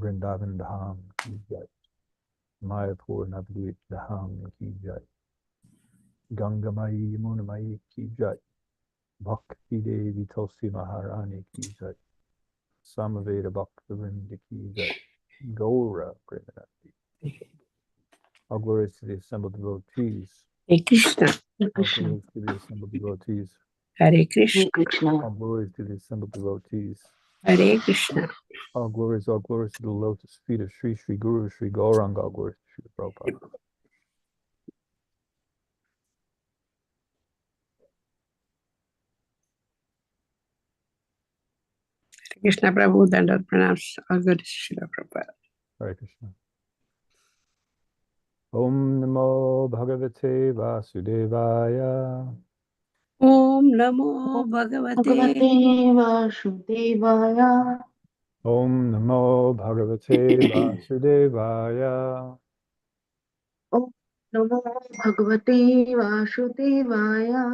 Vrindavan Dham ki jai. Mayapur Navadvip Dham ki jai. Gangamayi Yamunamayi ki jai. Bhakti Devi Tulsi Maharani ki jai. Samaveda Bhaktivinoda ki jai. Gaura Premanandi. All glories to the assembled devotees. Hare Krishna. All glories to the assembled devotees. Hare Krishna. All glories to the assembled devotees. Hare Krishna. All glories to the lotus feet of Sri Sri Guru Sri Gauranga. All glories to Sri Prabhupada. Krishna Prabhu, Dandar Pranams, all good Srila Prabhupada. Hare Krishna. Om Namo Bhagavate Vasudevaya. Om Namo Bhagavate Vasudevaya. Om Namo Bhagavate Vasudevaya. Om Namo Bhagavate Vasudevaya.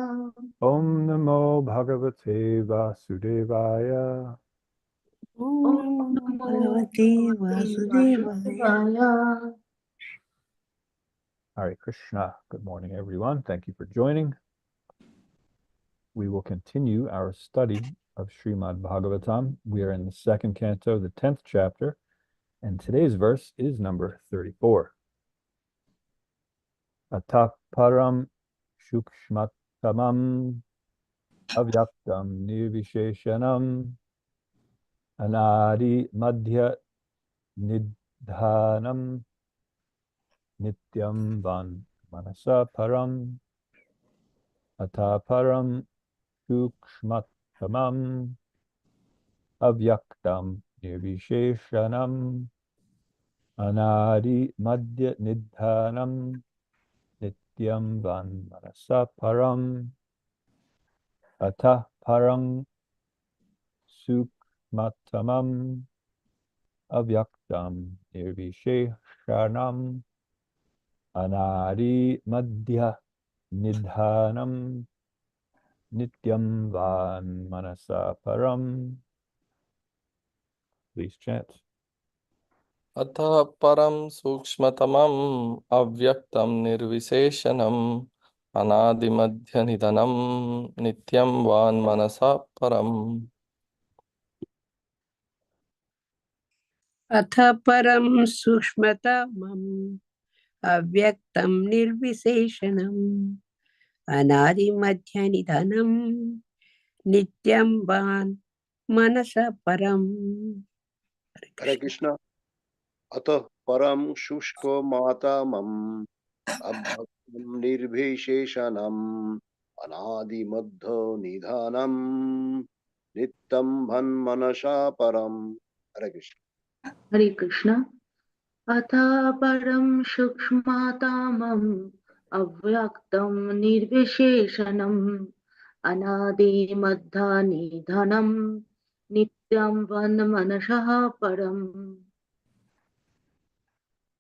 Om Namo Bhagavate Vasudevaya. Om Namo Bhagavate Vasudevaya. Hare Krishna. Good morning, everyone. Thank you for joining. We will continue our study of Srimad Bhagavatam. We are in the second canto, the 10th chapter, and today's verse is number 34. Atah param shukshmatamam avyaktam nirvisheshanam anadi madhya nidhanam nityam van manasa param. Atah param shukshmatamam avyaktam nirvisheshanam anadi madhya nidhanam nityam van manasa param. Atah parang sukmatamam avyaktam nirvisheshanam anadi madhya nidhanam nityam van manasa param. Please chant. Atha param sukshmatamam avyaktam nirvisheshanam anadimadhya nidhanam nityam van manasa param. Atha param sushmatamam avyaktam nirvisheshanam anadi madhya nidhanam nityam van manasa param. Hare Krishna. Atah param shushko matamam abhaktam nirbhisheshanam anadi madho nidhanam nityam bhan manasha param. Hare Krishna. Hare Krishna. Atha param shukshmatamam avyaktam nirvisheshanam anadi madha nidhanam nityam van manasah param.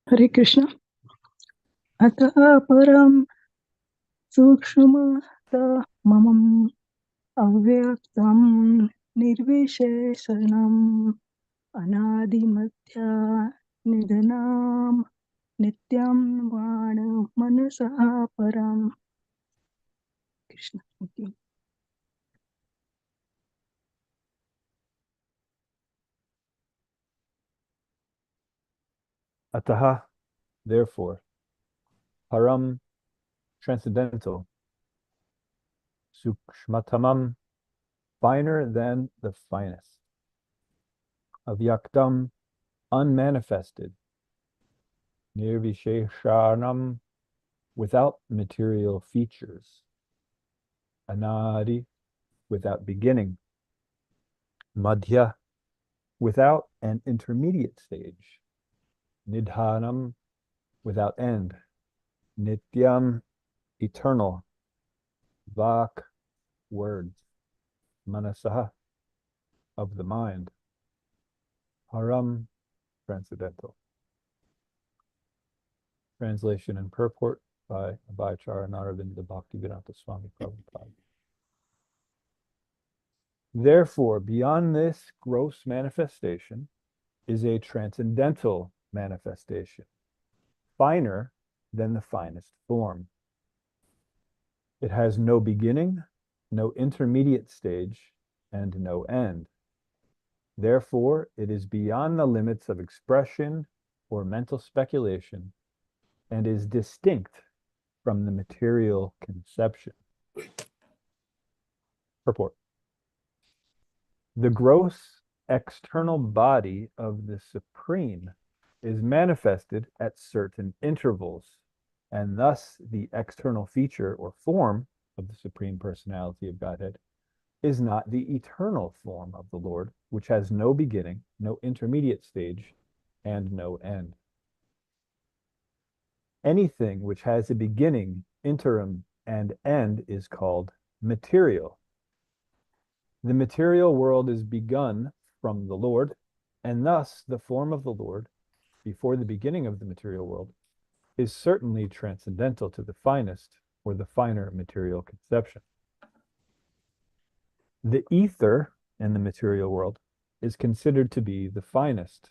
Hare Krishna. Atha param sukshmata mamam avyaktam nirvisheshanam anadimadhya nidhanam nityam vana manasa param. Krishna. Thank you. Ataha, therefore, param, transcendental, sukshmatamam, finer than the finest, avyaktam, unmanifested, nirvisheshanam, without material features, anadi, without beginning, madhya, without an intermediate stage, nidhanam, without end, nityam, eternal, vak, words, manasah, of the mind, param, transcendental. Translation and purport by Abhayachara Naravinda Bhaktivedanta Swami Prabhupada. Therefore, beyond this gross manifestation, is a transcendental manifestation, finer than the finest form. It has no beginning, no intermediate stage, and no end. Therefore, it is beyond the limits of expression or mental speculation and is distinct from the material conception. Purport. The gross external body of the Supreme is manifested at certain intervals, and thus the external feature or form of the Supreme Personality of Godhead is not the eternal form of the Lord, which has no beginning, no intermediate stage, and no end. Anything which has a beginning, interim, and end is called material. The material world is begun from the Lord, and thus the form of the Lord, before the beginning of the material world, is certainly transcendental to the finest or the finer material conception. The ether in the material world is considered to be the finest.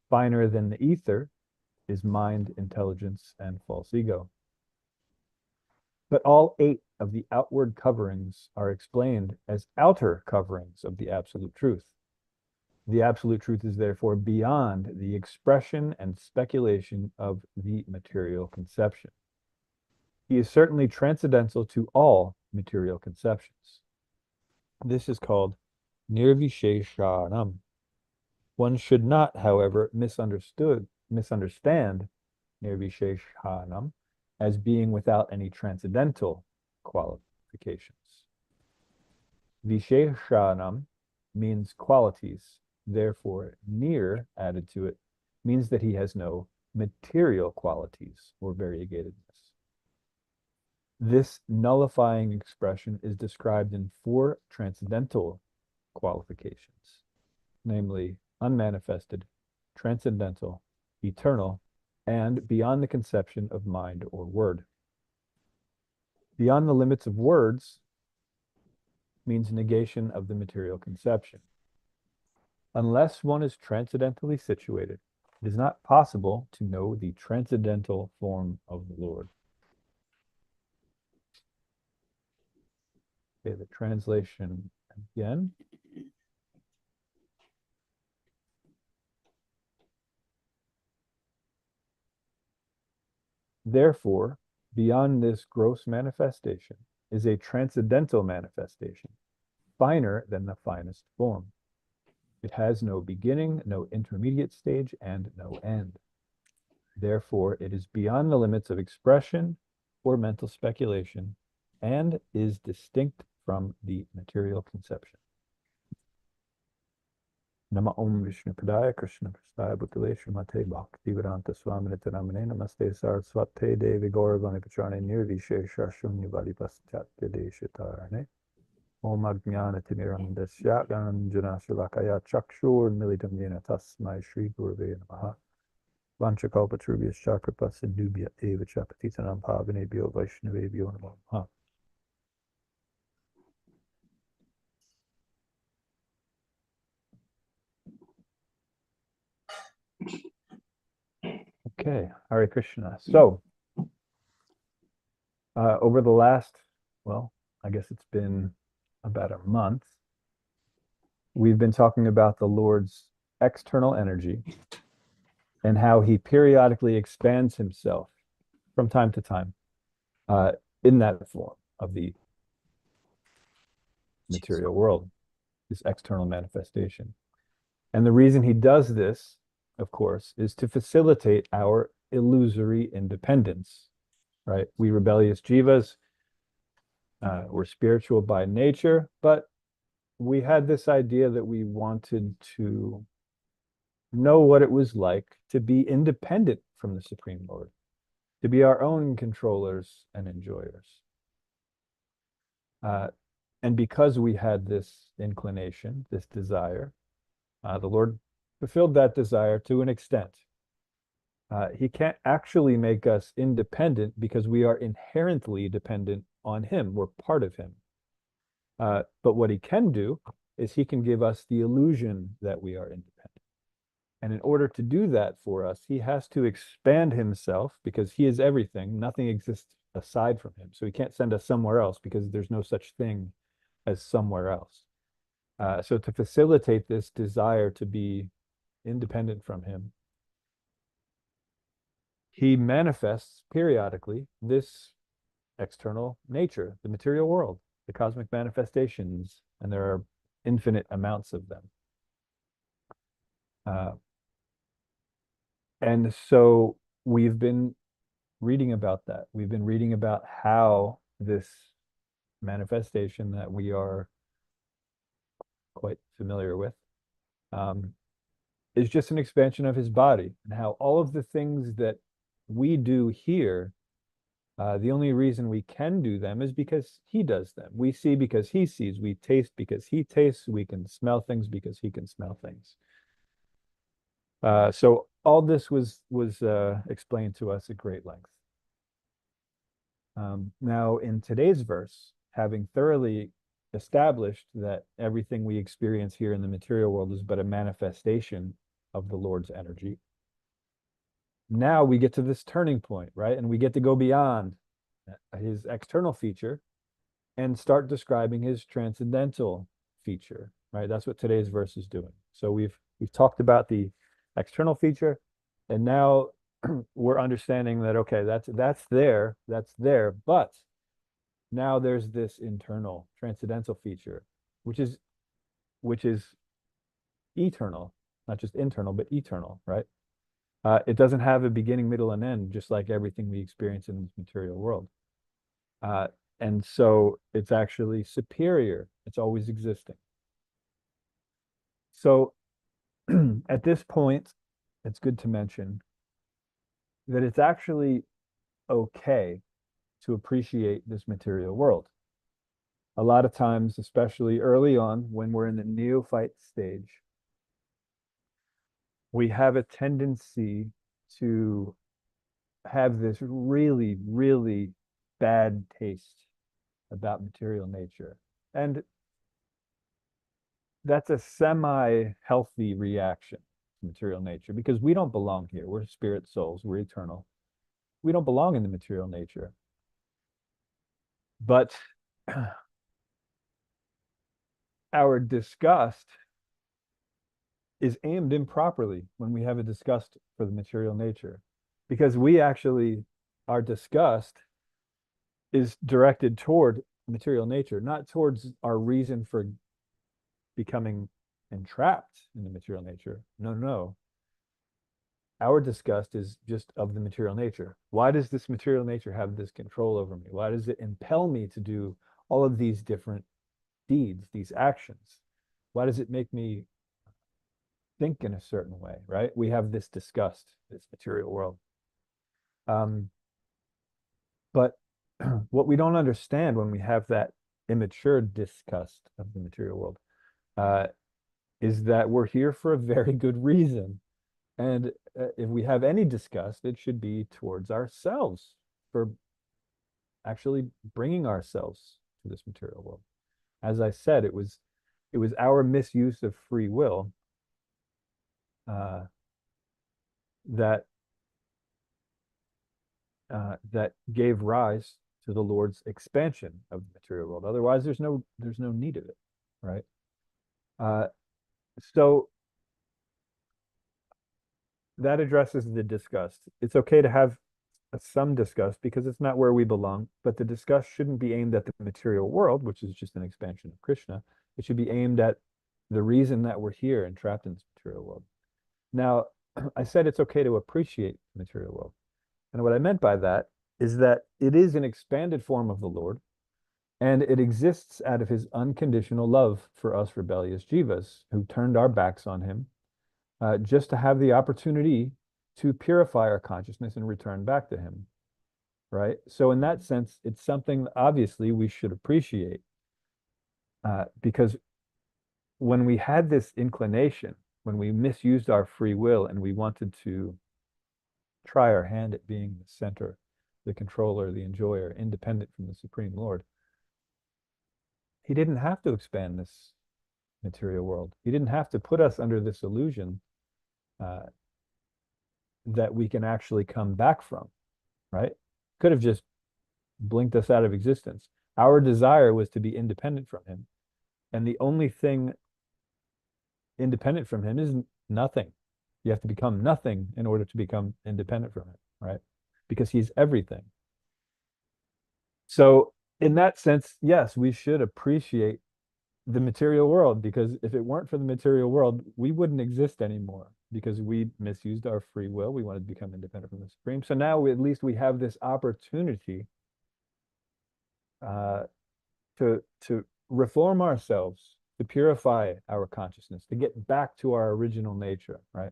Finer than the ether is mind, intelligence, and false ego. But all 8 of the outward coverings are explained as outer coverings of the absolute truth. The absolute truth is therefore beyond the expression and speculation of the material conception. He is certainly transcendental to all material conceptions. This is called nirvisheshanam. One should not, however, misunderstand nirvisheshanam as being without any transcendental qualifications. Visheshanam means qualities. Therefore, nir added to it means that he has no material qualities or variegatedness. This nullifying expression is described in 4 transcendental qualifications, namely unmanifested, transcendental, eternal, and beyond the conception of mind or word. Beyond the limits of words means negation of the material conception. Unless one is transcendentally situated, it is not possible to know the transcendental form of the Lord. Okay, the translation again. Therefore, beyond this gross manifestation is a transcendental manifestation, finer than the finest form. It has no beginning, no intermediate stage, and no end. Therefore, it is beyond the limits of expression or mental speculation, and is distinct from the material conception. Nama Om Vishnu Padaya Krishna Prasthaya Bhutale Srimate Bhaktivedanta Swaminita Namane Namaste Saraswate Devi Gauravani Pacharne Nirvishesha Shunyavadi Paschatya Deshitarane Om Ajnana Timirandasya Ganjana Shalakaya Chakshur Militam Yena Tasmai Shri Gurave Namaha Vanchakalpatrubhya Chakrapa Sindubhya Eva Chapatitanam Pavanebhyo Vaishnavebhyo Namaha. Okay, Hare Krishna. So, over the last, well, I guess it's been about a month, we've been talking about the Lord's external energy and how he periodically expands himself from time to time in that form of the material world, this external manifestation. And the reason he does this, of course, is to facilitate our illusory independence, right? We rebellious jivas, we're spiritual by nature, but we had this idea that we wanted to know what it was like to be independent from the Supreme Lord, to be our own controllers and enjoyers. And because we had this inclination, this desire, the Lord fulfilled that desire to an extent. He can't actually make us independent because we are inherently dependent on him. We're part of him. But what he can do is he can give us the illusion that we are independent. And in order to do that for us, he has to expand himself because he is everything. Nothing exists aside from him. So he can't send us somewhere else because there's no such thing as somewhere else. So to facilitate this desire to be independent from him, he manifests periodically this external nature, the material world, the cosmic manifestations, and there are infinite amounts of them. And so we've been reading about that. We've been reading about how this manifestation that we are quite familiar with is just an expansion of his body, and how all of the things that we do here, the only reason we can do them is because he does them. We see because he sees, we taste because he tastes, we can smell things because he can smell things. So all this was explained to us at great length. Now, in today's verse, having thoroughly established that everything we experience here in the material world is but a manifestation of the Lord's energy, now we get to this turning point, right? And we get to go beyond his external feature and start describing his transcendental feature, right? That's what today's verse is doing. So we've talked about the external feature, and now we're understanding that, okay, that's there, but now there's this internal transcendental feature, which is eternal, not just internal, but eternal, right? It doesn't have a beginning, middle, and end, just like everything we experience in this material world. And so it's actually superior. It's always existing. So at this point, it's good to mention that it's actually okay to appreciate this material world. A lot of times, especially early on, when we're in the neophyte stage, we have a tendency to have this really, really bad taste about material nature. And that's a semi-healthy reaction to material nature because we don't belong here. We're spirit souls, we're eternal. We don't belong in the material nature. But our disgust is aimed improperly when we have a disgust for the material nature, because our disgust is directed toward material nature, not towards our reason for becoming entrapped in the material nature. No. Our disgust is just of the material nature. Why does this material nature have this control over me? Why does it impel me to do all of these different deeds, these actions? Why does it make me think in a certain way, right? We have this disgust, this material world. But what we don't understand when we have that immature disgust of the material world is that we're here for a very good reason. And if we have any disgust, it should be towards ourselves for actually bringing ourselves to this material world. As I said, it was our misuse of free will that gave rise to the Lord's expansion of the material world. Otherwise, there's no need of it, right? So that addresses the disgust. It's okay to have some disgust because it's not where we belong, but the disgust shouldn't be aimed at the material world, which is just an expansion of Krishna. It should be aimed at the reason that we're here and trapped in this material world. Now, I said it's okay to appreciate the material world. And what I meant by that is that it is an expanded form of the Lord, and it exists out of his unconditional love for us rebellious jivas who turned our backs on him, just to have the opportunity to purify our consciousness and return back to him, right? So in that sense, it's something obviously we should appreciate, because when we had this inclination, when we misused our free will and we wanted to try our hand at being the center, the controller, the enjoyer, independent from the Supreme Lord, he didn't have to expand this material world. He didn't have to put us under this illusion that we can actually come back from, right? Could have just blinked us out of existence. Our desire was to be independent from him. And the only thing independent from him is nothing. You have to become nothing in order to become independent from him, right? Because he's everything. So in that sense, yes, we should appreciate the material world, because if it weren't for the material world, we wouldn't exist anymore, because we misused our free will. We wanted to become independent from the Supreme. So now at least we have this opportunity to reform ourselves, to purify our consciousness, to get back to our original nature, right?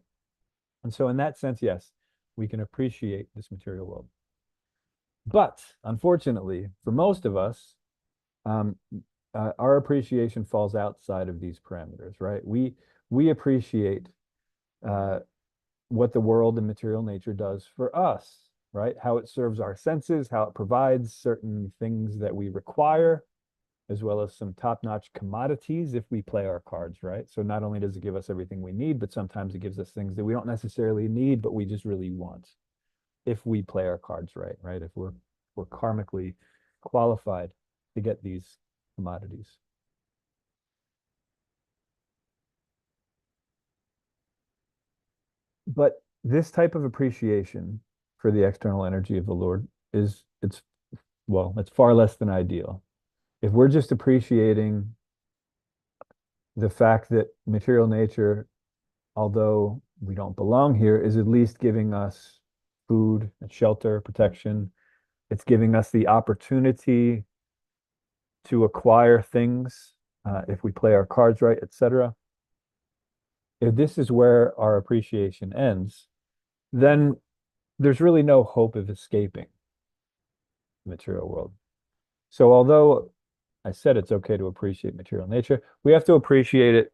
And so in that sense, yes, we can appreciate this material world. But unfortunately, for most of us, our appreciation falls outside of these parameters, right? We appreciate what the world and material nature does for us, right? How it serves our senses, how it provides certain things that we require, as well as some top-notch commodities if we play our cards right. So not only does it give us everything we need, but sometimes it gives us things that we don't necessarily need, but we just really want if we play our cards right, right? If we're karmically qualified to get these commodities. But this type of appreciation for the external energy of the Lord it's far less than ideal. If we're just appreciating the fact that material nature, although we don't belong here, is at least giving us food and shelter, protection. It's giving us the opportunity to acquire things if we play our cards right, etc. If this is where our appreciation ends, then there's really no hope of escaping the material world. So although I said it's okay to appreciate material nature, we have to appreciate it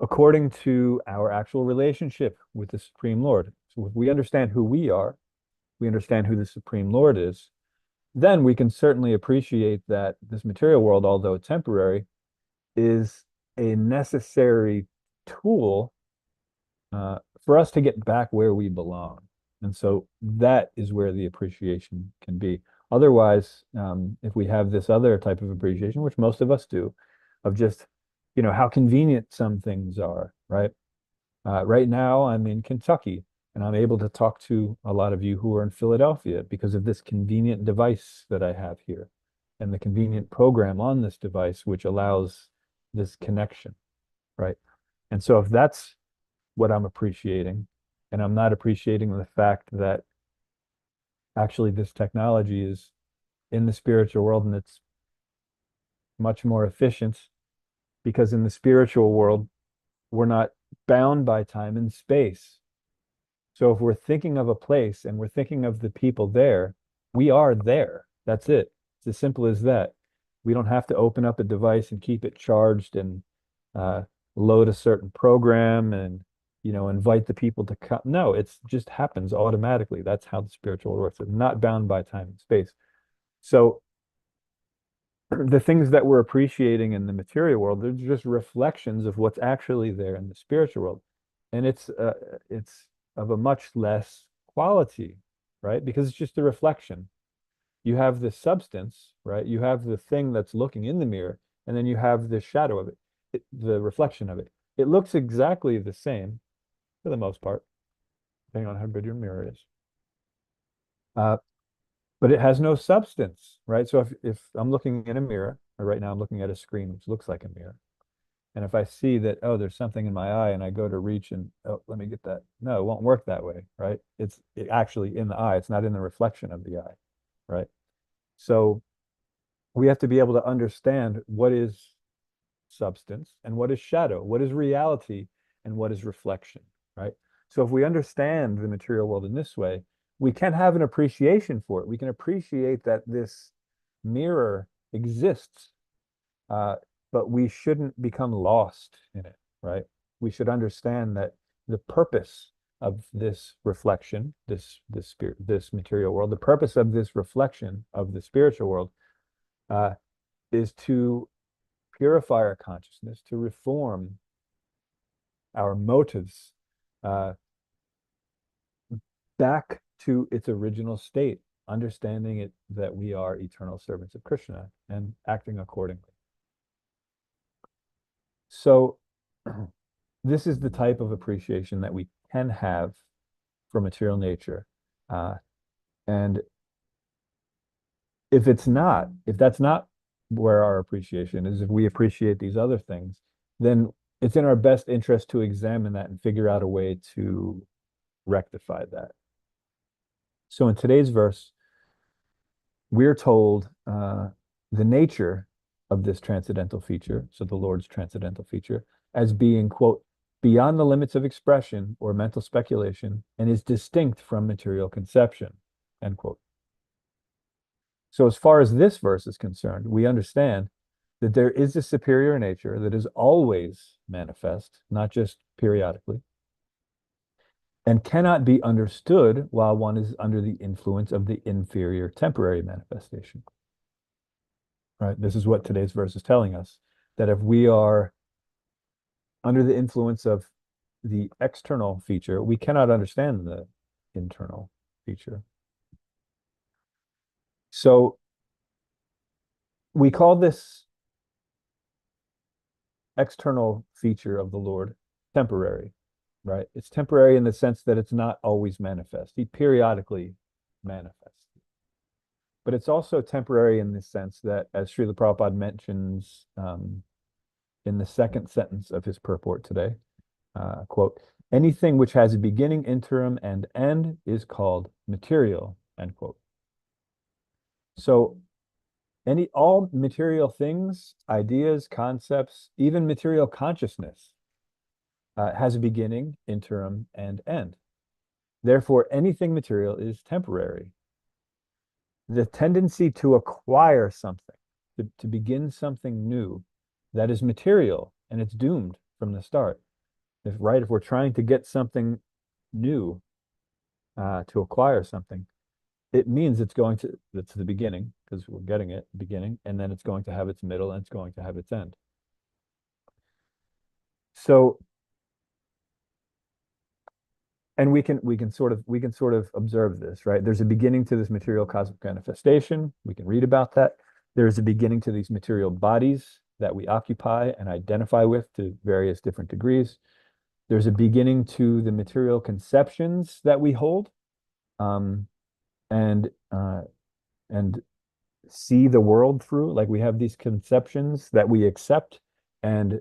according to our actual relationship with the Supreme Lord. So if we understand who we are, we understand who the Supreme Lord is, then we can certainly appreciate that this material world, although temporary, is a necessary tool for us to get back where we belong. And so that is where the appreciation can be. Otherwise, if we have this other type of appreciation, which most of us do, of just, how convenient some things are, right? Right now, I'm in Kentucky, and I'm able to talk to a lot of you who are in Philadelphia because of this convenient device that I have here and the convenient program on this device, which allows this connection, right? And so if that's what I'm appreciating, and I'm not appreciating the fact that actually this technology is in the spiritual world and it's much more efficient, because in the spiritual world, we're not bound by time and space. So if we're thinking of a place and we're thinking of the people there, we are there. That's it. It's as simple as that. We don't have to open up a device and keep it charged and load a certain program and invite the people to come. No, it just happens automatically. That's how the spiritual world works. It's not bound by time and space. So the things that we're appreciating in the material world, they're just reflections of what's actually there in the spiritual world. And it's of a much less quality, right? Because it's just a reflection. You have the substance, right? You have the thing that's looking in the mirror, and then you have the shadow of it, the reflection of it. It looks exactly the same for the most part, depending on how good your mirror is. But it has no substance, right? So if I'm looking in a mirror, or right now I'm looking at a screen which looks like a mirror, and if I see that, oh, there's something in my eye, and I go to reach and, oh, let me get that. No, it won't work that way, right? It's actually in the eye. It's not in the reflection of the eye, right? So we have to be able to understand what is substance and what is shadow, what is reality and what is reflection, right? So if we understand the material world in this way, we can have an appreciation for it. We can appreciate that this mirror exists, but we shouldn't become lost in it, right? We should understand that the purpose of this reflection, this material world, the purpose of this reflection of the spiritual world is to purify our consciousness, to reform our motives back to its original state, understanding it that we are eternal servants of Krishna and acting accordingly. So this is the type of appreciation that we can have for material nature. And if that's not where our appreciation is, if we appreciate these other things, then it's in our best interest to examine that and figure out a way to rectify that. So in today's verse, we're told the nature of this transcendental feature, so the Lord's transcendental feature, as being, quote, beyond the limits of expression or mental speculation and is distinct from material conception, end quote. So as far as this verse is concerned, we understand that there is a superior nature that is always manifest, not just periodically, and cannot be understood while one is under the influence of the inferior temporary manifestation. Right? This is what today's verse is telling us, that if we are under the influence of the external feature, we cannot understand the internal feature. So we call this external feature of the Lord temporary, right? It's temporary in the sense that it's not always manifest. He periodically manifests. But it's also temporary in the sense that, as Srila Prabhupada mentions in the second sentence of his purport today, quote, anything which has a beginning, interim, and end is called material, end quote. So all material things, ideas, concepts, even material consciousness has a beginning, interim, and end. Therefore, anything material is temporary. The tendency to acquire something, to begin something new, that is material, and it's doomed from the start. If we're trying to get something new, to acquire something, it means that's the beginning, because we're getting it, beginning, and then it's going to have its middle, and it's going to have its end. So, and we can sort of observe this, right? There's a beginning to this material cosmic manifestation. We can read about that. There's a beginning to these material bodies that we occupy and identify with to various different degrees. There's a beginning to the material conceptions that we hold, and see the world through. Like, we have these conceptions that we accept, and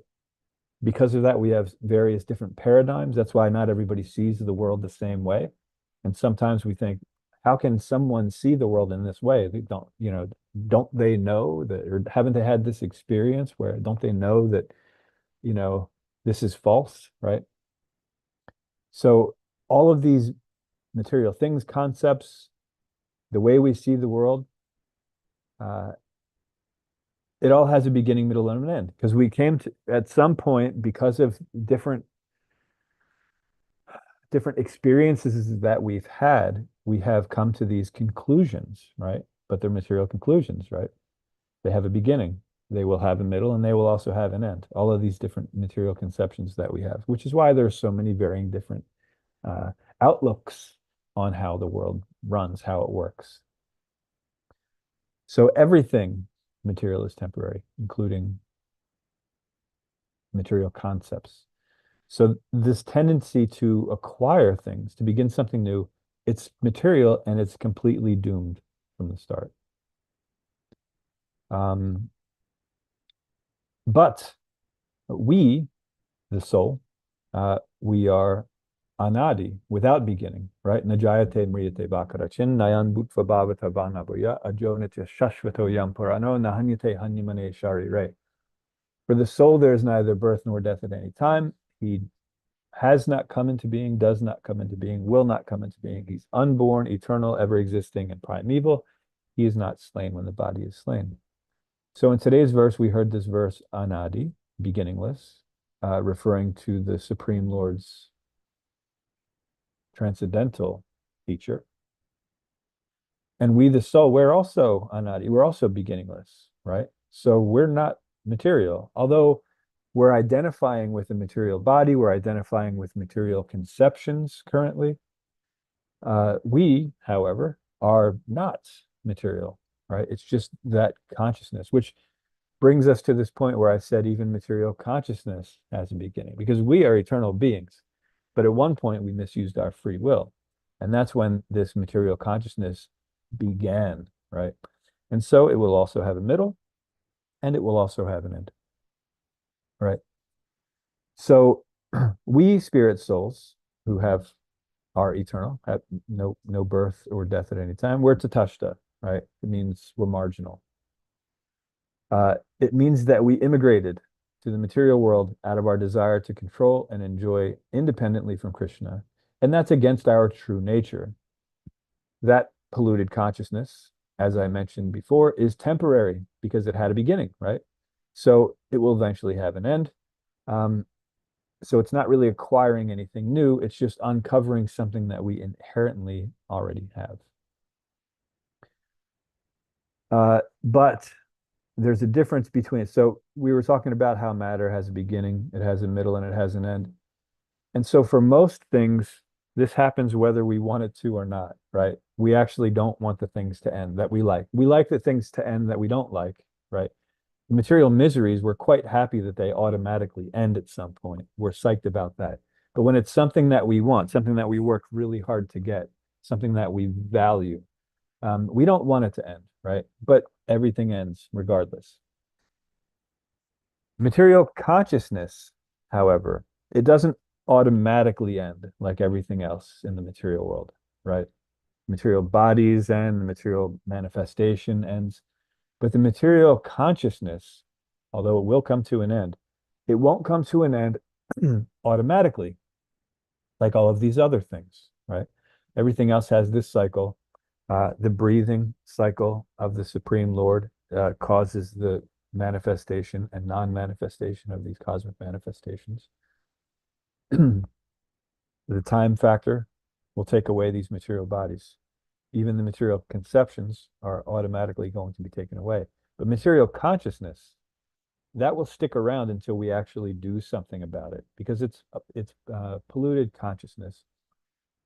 because of that, we have various different paradigms. That's why not everybody sees the world the same way. And sometimes we think, how can someone see the world in this way? They don't they know that, or haven't they had this experience where don't they know that, this is false, right? So all of these material things, concepts, the way we see the world, it all has a beginning, middle, and an end, because we came to, at some point, because of different experiences that we've had, we have come to these conclusions, right? But they're material conclusions, right? They have a beginning, they will have a middle, and they will also have an end. All of these different material conceptions that we have, which is why there's so many varying different outlooks on how the world runs, how it works. So everything material is temporary, including material concepts. So this tendency to acquire things, to begin something new, it's material and it's completely doomed from the start. But we, the soul, we are anadi, without beginning, right? Najayate mriyate bakarachin nayan bhutva bhavata vanabhuya ajo nitya shashvato yam purano nahanyate hanyamane sharire. For the soul, there is neither birth nor death at any time. He has not come into being, does not come into being, will not come into being. He's unborn, eternal, ever existing, and primeval. He is not slain when the body is slain. So in today's verse, we heard this verse, anadi, beginningless, referring to the Supreme Lord's transcendental feature. And we, the soul, we're also anadi, we're also beginningless, right? So we're not material, although We're identifying with a material body. We're identifying with material conceptions currently. We, however, are not material, right? It's just that consciousness, which brings us to this point where I said even material consciousness has a beginning, because we are eternal beings. But at one point, we misused our free will. And that's when this material consciousness began, right? And so it will also have a middle, and it will also have an end, right? So we spirit souls who are eternal, have no birth or death at any time. We're tatashta, right? It means we're marginal. It means that we immigrated to the material world out of our desire to control and enjoy independently from Krishna. And that's against our true nature. That polluted consciousness, as I mentioned before, is temporary because it had a beginning, right? So it will eventually have an end. So it's not really acquiring anything new. It's just uncovering something that we inherently already have. But there's a difference between it. So we were talking about how matter has a beginning, it has a middle, and it has an end. And so for most things, this happens whether we want it to or not, right? We actually don't want the things to end that we like. We like the things to end that we don't like, right? The material miseries, we're quite happy that they automatically end at some point. We're psyched about that. But when it's something that we want, something that we work really hard to get, something that we value, we don't want it to end, right? But everything ends regardless. Material consciousness, however, it doesn't automatically end like everything else in the material world, right? Material bodies and the material manifestation ends. But the material consciousness, although it will come to an end, it won't come to an end automatically, like all of these other things, right? Everything else has this cycle. The breathing cycle of the Supreme Lord causes the manifestation and non-manifestation of these cosmic manifestations. The time factor will take away these material bodies. Even the material conceptions are automatically going to be taken away. But material consciousness, that will stick around until we actually do something about it, because it's polluted consciousness.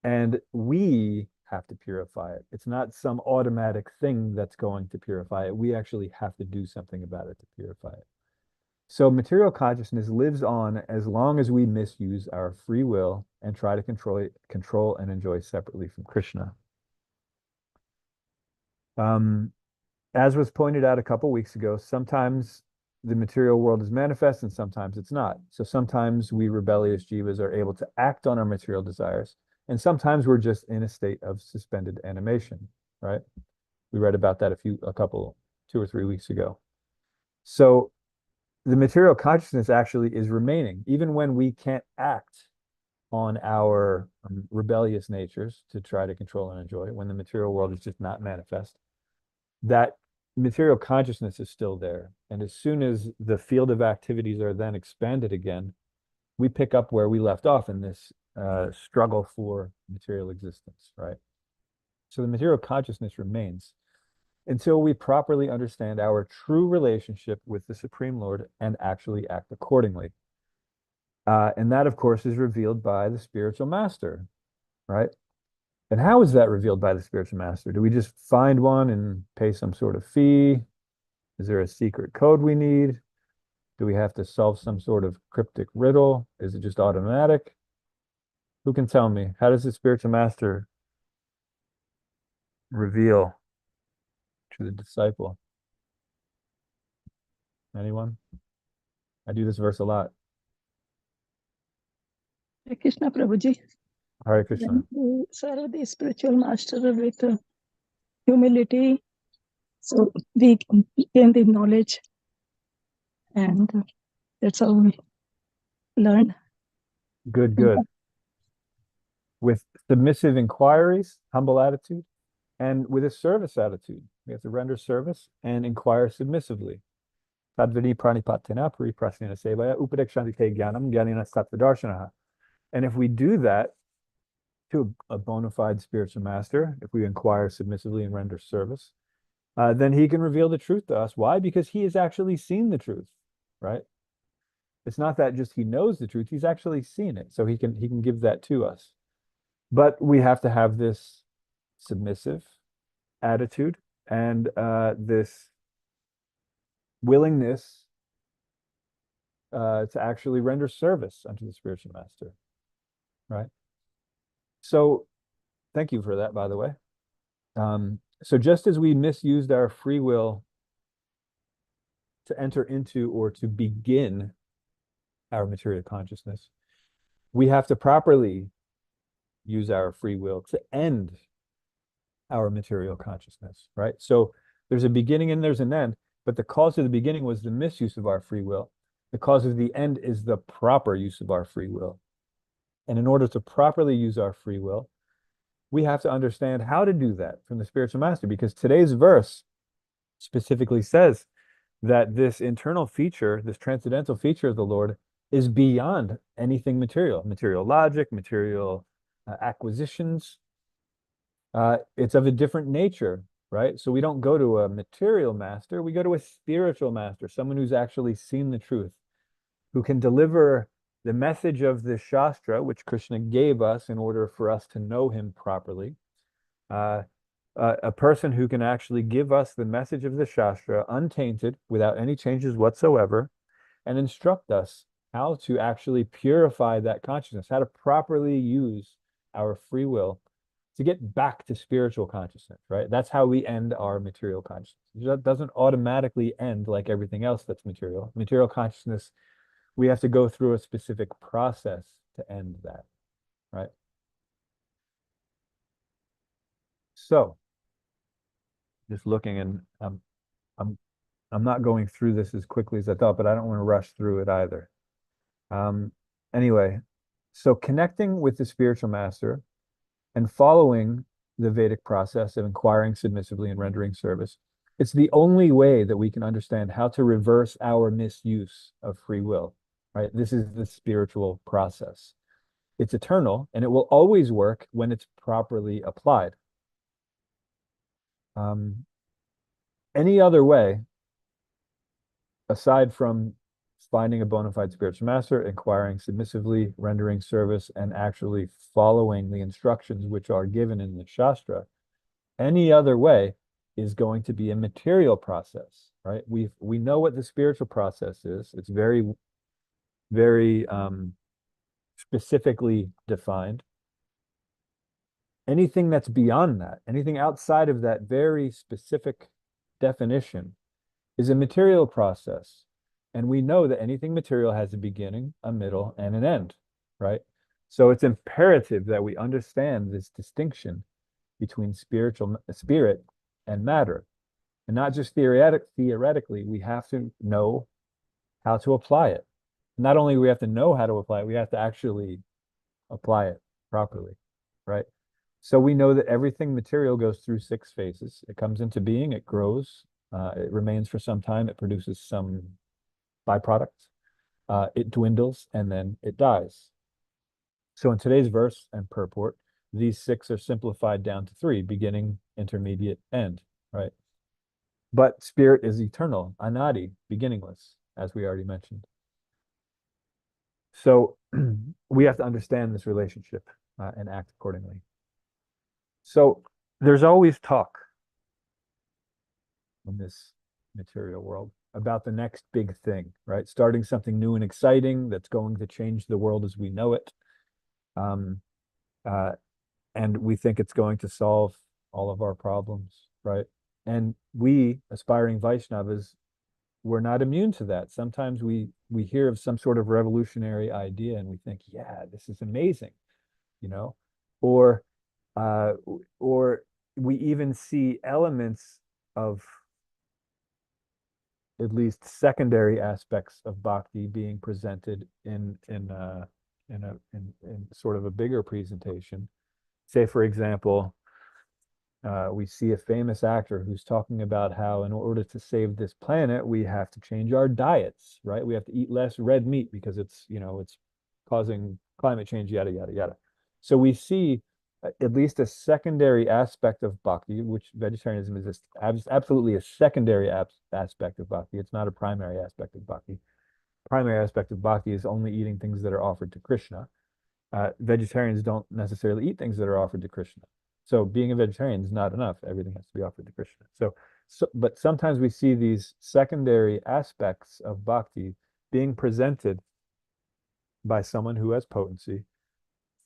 And we have to purify it. It's not some automatic thing that's going to purify it. We actually have to do something about it to purify it. So material consciousness lives on as long as we misuse our free will and try to control and enjoy separately from Krishna. As was pointed out a couple weeks ago, sometimes the material world is manifest and sometimes it's not. So sometimes we rebellious jivas are able to act on our material desires, and sometimes we're just in a state of suspended animation, right? We read about that 2 or 3 weeks ago. So the material consciousness actually is remaining, even when we can't act on our rebellious natures to try to control and enjoy, when the material world is just not manifest. That material consciousness is still there. And as soon as the field of activities are then expanded again, we pick up where we left off in this struggle for material existence, right? So the material consciousness remains until we properly understand our true relationship with the Supreme Lord and actually act accordingly. And that, of course, is revealed by the spiritual master, right? And how is that revealed by the spiritual master? Do we just find one and pay some sort of fee? Is there a secret code we need? Do we have to solve some sort of cryptic riddle? Is it just automatic? Who can tell me? How does the spiritual master reveal to the disciple? Anyone? I do this verse a lot. Hare Krishna, Prabhuji. Hare Krishna. When you serve the spiritual master with humility, so we gain the knowledge, and that's how we learn. Good. With submissive inquiries, humble attitude, and with a service attitude. We have to render service and inquire submissively. Tadvini pranipatena pariprasnena sevaya upadekshantite jnanam jnanina sattvadarshanaha. And if we do that to a bona fide spiritual master, if we inquire submissively and render service, then he can reveal the truth to us. Why? Because he has actually seen the truth, right? It's not that just he knows the truth, he's actually seen it. So he can give that to us. But we have to have this submissive attitude and this willingness to actually render service unto the spiritual master, right? So thank you for that, by the way. So just as we misused our free will to enter into or to begin our material consciousness, we have to properly use our free will to end our material consciousness, right? So there's a beginning and there's an end, but the cause of the beginning was the misuse of our free will. The cause of the end is the proper use of our free will. And in order to properly use our free will, we have to understand how to do that from the spiritual master, because today's verse specifically says that this internal feature, this transcendental feature of the Lord, is beyond anything material, material logic, material acquisitions. It's of a different nature, right? So we don't go to a material master, we go to a spiritual master, someone who's actually seen the truth, who can deliver the message of the Shastra, which Krishna gave us in order for us to know him properly. A person who can actually give us the message of the Shastra untainted, without any changes whatsoever, and instruct us how to actually purify that consciousness, how to properly use our free will to get back to spiritual consciousness, right? That's how we end our material consciousness. It doesn't automatically end like everything else that's material. Material consciousness, we have to go through a specific process to end that, right? So, just looking, and I'm not going through this as quickly as I thought, but I don't want to rush through it either. Anyway, so connecting with the spiritual master and following the Vedic process of inquiring submissively and rendering service, it's the only way that we can understand how to reverse our misuse of free will, right? This is the spiritual process. It's eternal, and it will always work when it's properly applied. Any other way, aside from finding a bona fide spiritual master, inquiring submissively, rendering service, and actually following the instructions which are given in the Shastra, any other way is going to be a material process, right? We know what the spiritual process is. It's very, very specifically defined. Anything that's beyond that, anything outside of that very specific definition, is a material process. And we know that anything material has a beginning, a middle, and an end, right? So it's imperative that we understand this distinction between spirit and matter. And not just theoretically, we have to know how to apply it. Not only do we have to know how to apply it, we have to actually apply it properly, right? So we know that everything material goes through 6 phases. It comes into being, it grows, it remains for some time, it produces some byproducts, it dwindles, and then it dies. So in today's verse and purport, these 6 are simplified down to 3: beginning, intermediate, end, right? But spirit is eternal, anadi, beginningless, as we already mentioned. So we have to understand this relationship and act accordingly. So there's always talk in this material world about the next big thing, right? Starting something new and exciting that's going to change the world as we know it. And we think it's going to solve all of our problems, right? And we, aspiring Vaishnavas, we're not immune to that. Sometimes we hear of some sort of revolutionary idea and we think, yeah, this is amazing, you know, or we even see elements of at least secondary aspects of bhakti being presented in sort of a bigger presentation. Say, for example, we see a famous actor who's talking about how in order to save this planet, we have to change our diets, right? We have to eat less red meat because it's, you know, it's causing climate change, yada, yada, yada. So we see at least a secondary aspect of bhakti, which vegetarianism is absolutely a secondary aspect of bhakti. It's not a primary aspect of bhakti. primary aspect of bhakti is only eating things that are offered to Krishna. Vegetarians don't necessarily eat things that are offered to Krishna. So being a vegetarian is not enough. Everything has to be offered to Krishna. But sometimes we see these secondary aspects of bhakti being presented by someone who has potency,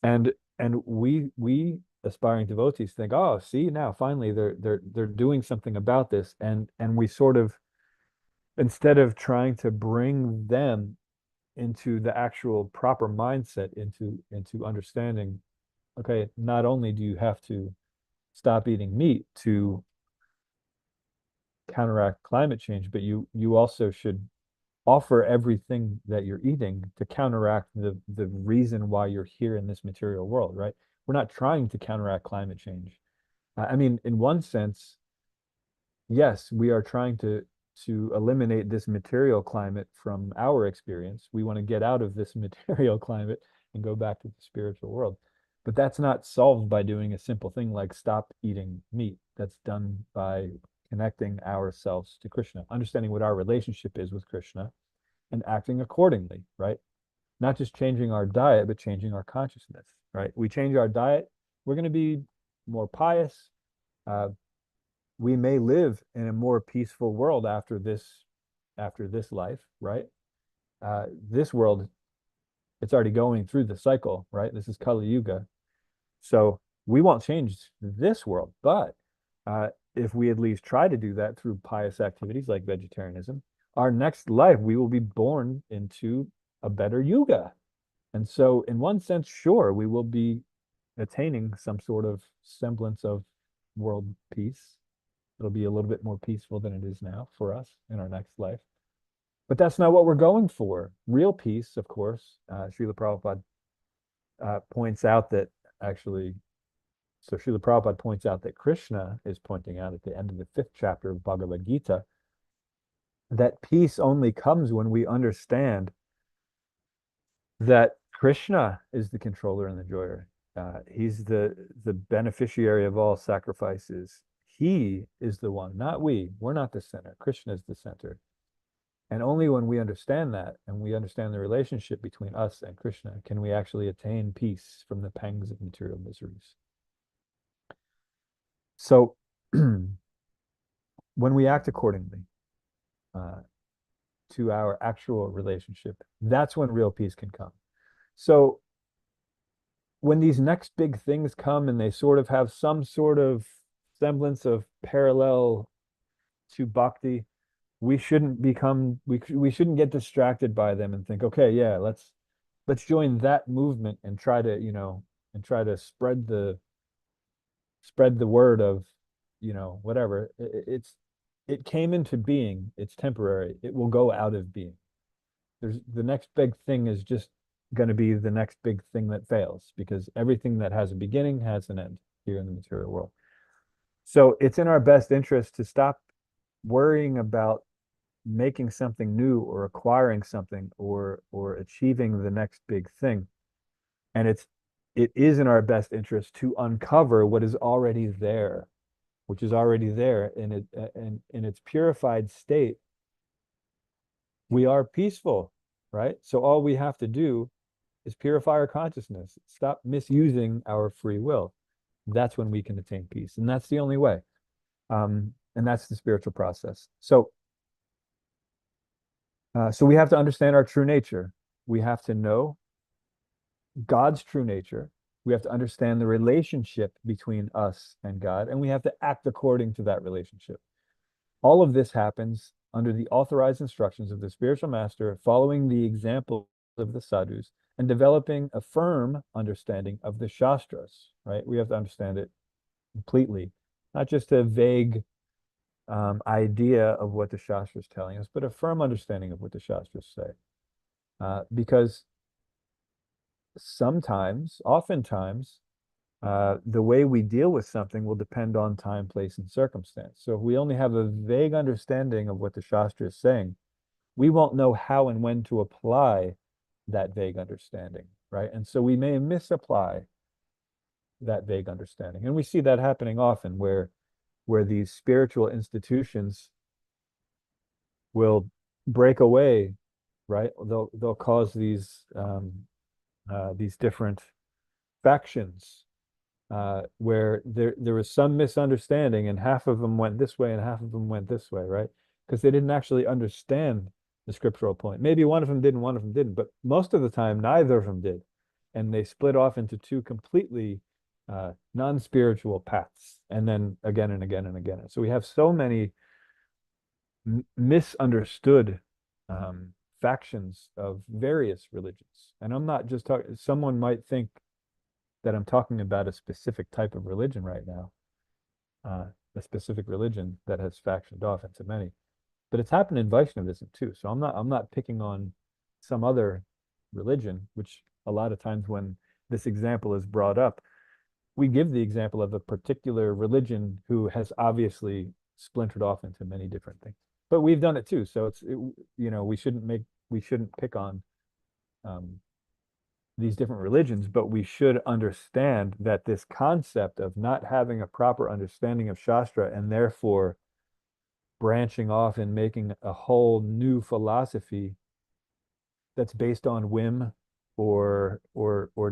and we aspiring devotees think, oh, see, now finally they're doing something about this, and we sort of, instead of trying to bring them into the actual proper mindset, into understanding, okay, not only do you have to stop eating meat to counteract climate change, but you also should offer everything that you're eating to counteract the reason why you're here in this material world, right? We're not trying to counteract climate change. I mean, in one sense, yes, we are trying to eliminate this material climate from our experience. We want to get out of this material climate and go back to the spiritual world. But that's not solved by doing a simple thing like stop eating meat. That's done by connecting ourselves to Krishna, understanding what our relationship is with Krishna, and acting accordingly, right? Not just changing our diet, but changing our consciousness, right? We change our diet, we're going to be more pious. We may live in a more peaceful world after this life, right? This world, it's already going through the cycle, right? This is Kali Yuga. So we won't change this world, but if we at least try to do that through pious activities like vegetarianism, our next life, we will be born into a better yuga. And so in one sense, sure, we will be attaining some sort of semblance of world peace. It'll be a little bit more peaceful than it is now for us in our next life. But that's not what we're going for. Real peace, of course, Srila Prabhupada points out that actually, so Srila Prabhupada points out that Krishna is pointing out at the end of the 5th chapter of Bhagavad Gita that peace only comes when we understand that Krishna is the controller and the enjoyer. He's the beneficiary of all sacrifices. He is the one, not we. We're not the center. Krishna is the center. And only when we understand that, and we understand the relationship between us and Krishna, can we actually attain peace from the pangs of material miseries. So when we act accordingly to our actual relationship, that's when real peace can come. So when these next big things come and they sort of have some sort of semblance of parallel to bhakti, we shouldn't shouldn't get distracted by them and think, okay, yeah, let's join that movement and try to spread the word of, whatever. It came into being, it's temporary, it will go out of being. The next big thing is just going to be the next big thing that fails, because everything that has a beginning has an end here in the material world. So it's in our best interest to stop worrying about making something new or acquiring something or achieving the next big thing. And it is in our best interest to uncover what is already there, which is already there in its purified state. We are peaceful, right? So all we have to do is purify our consciousness, stop misusing our free will. That's when we can attain peace, and that's the only way. And that's the spiritual process. So we have to understand our true nature. We have to know God's true nature. We have to understand the relationship between us and God, and we have to act according to that relationship. All of this happens under the authorized instructions of the spiritual master, following the example of the sadhus, and developing a firm understanding of the shastras, right? We have to understand it completely, not just a vague idea of what the shastras is telling us, but a firm understanding of what the shastras say. Because oftentimes, the way we deal with something will depend on time, place, and circumstance. So if we only have a vague understanding of what the Shastra is saying, we won't know how and when to apply that vague understanding, right? And so we may misapply that vague understanding. And we see that happening often where these spiritual institutions will break away right? They'll cause these different factions where there was some misunderstanding, and half of them went this way and half of them went this way, right? Because they didn't actually understand the scriptural point. Maybe one of them did and one of them didn't, but most of the time neither of them did, and they split off into two completely non-spiritual paths, and then again and again and again. So we have so many misunderstood factions of various religions. And I'm not just talking, someone might think that I'm talking about a specific type of religion right now, a specific religion that has factioned off into many. But it's happened in Vaishnavism too. So I'm not picking on some other religion, which a lot of times when this example is brought up, we give the example of a particular religion who has obviously splintered off into many different things. But we've done it too. So we shouldn't pick on these different religions, but we should understand that this concept of not having a proper understanding of Shastra and therefore branching off and making a whole new philosophy that's based on whim or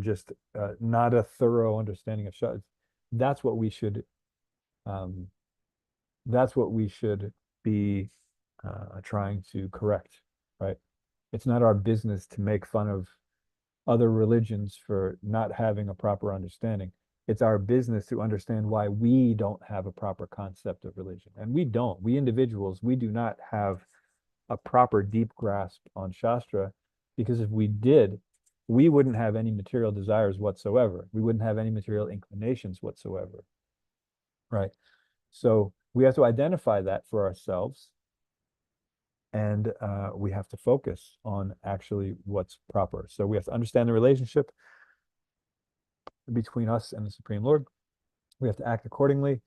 just not a thorough understanding of Shastra, that's what we should be trying to correct, right? It's not our business to make fun of other religions for not having a proper understanding. It's our business to understand why we don't have a proper concept of religion. And we don't. We individuals, we do not have a proper deep grasp on Shastra, because if we did, we wouldn't have any material desires whatsoever. We wouldn't have any material inclinations whatsoever, right? So we have to identify that for ourselves, and we have to focus on actually what's proper. So we have to understand the relationship between us and the Supreme Lord. We have to act accordingly.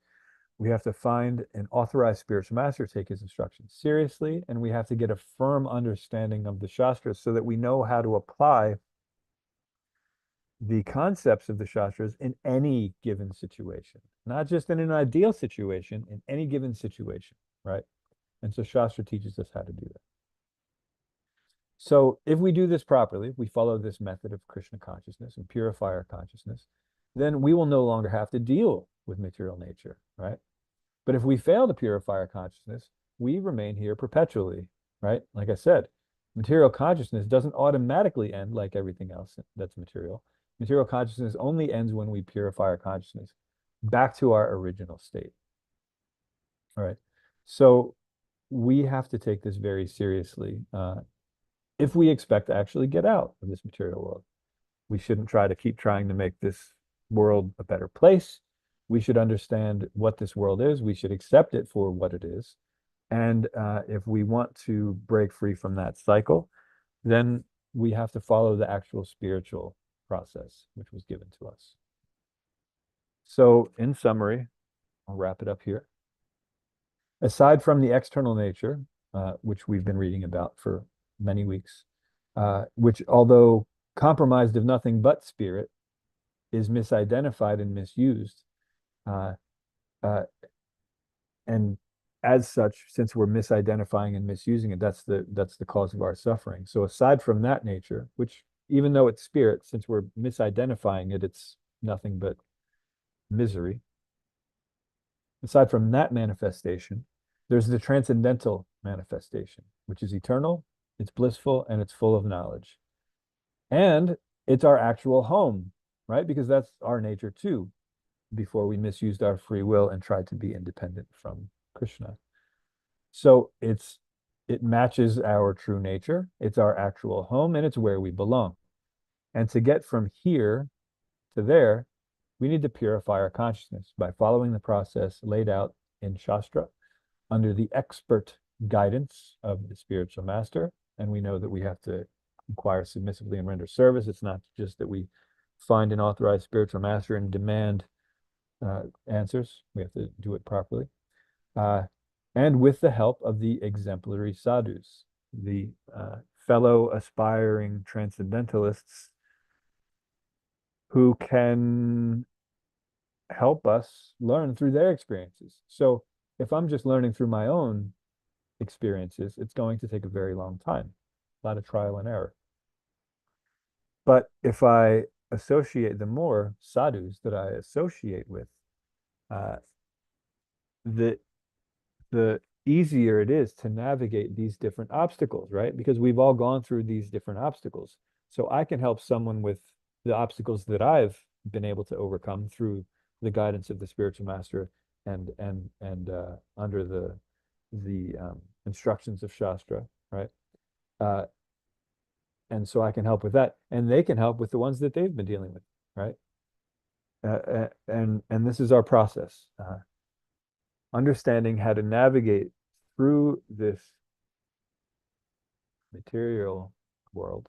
We have to find an authorized spiritual master, take his instructions seriously, and we have to get a firm understanding of the Shastras so that we know how to apply the concepts of the Shastras in any given situation, not just in an ideal situation, in any given situation, right? And so Shastra teaches us how to do that. So if we do this properly, if we follow this method of Krishna consciousness and purify our consciousness, then we will no longer have to deal with material nature, right? But if we fail to purify our consciousness, we remain here perpetually, right? Like I said, material consciousness doesn't automatically end like everything else that's material. Material consciousness only ends when we purify our consciousness back to our original state. All right. So we have to take this very seriously if we expect to actually get out of this material world. We shouldn't try to keep trying to make this world a better place. We should understand what this world is. We should accept it for what it is. And if we want to break free from that cycle, then we have to follow the actual spiritual process, which was given to us. So in summary, I'll wrap it up here. Aside from the external nature, which we've been reading about for many weeks, which, although compromised of nothing but spirit, is misidentified and misused. And as such, since we're misidentifying and misusing it, that's the cause of our suffering. So aside from that nature, which even though it's spirit, since we're misidentifying it, it's nothing but misery. Aside from that manifestation, there's the transcendental manifestation, which is eternal, it's blissful, and it's full of knowledge. And it's our actual home, right? Because that's our nature too, before we misused our free will and tried to be independent from Krishna. So it matches our true nature, it's our actual home, and it's where we belong. And to get from here to there, we need to purify our consciousness by following the process laid out in Shastra under the expert guidance of the spiritual master. And we know that we have to inquire submissively and render service. It's not just that we find an authorized spiritual master and demand answers. We have to do it properly. And with the help of the exemplary sadhus, the fellow aspiring transcendentalists who can help us learn through their experiences. So if I'm just learning through my own experiences, it's going to take a very long time. a lot of trial and error. But if I associate, the more sadhus that I associate with, the easier it is to navigate these different obstacles, right? Because we've all gone through these different obstacles. So I can help someone with the obstacles that I've been able to overcome through the guidance of the spiritual master and under the instructions of Shastra, right? And so I can help with that, and they can help with the ones that they've been dealing with, right? And this is our process, understanding how to navigate through this material world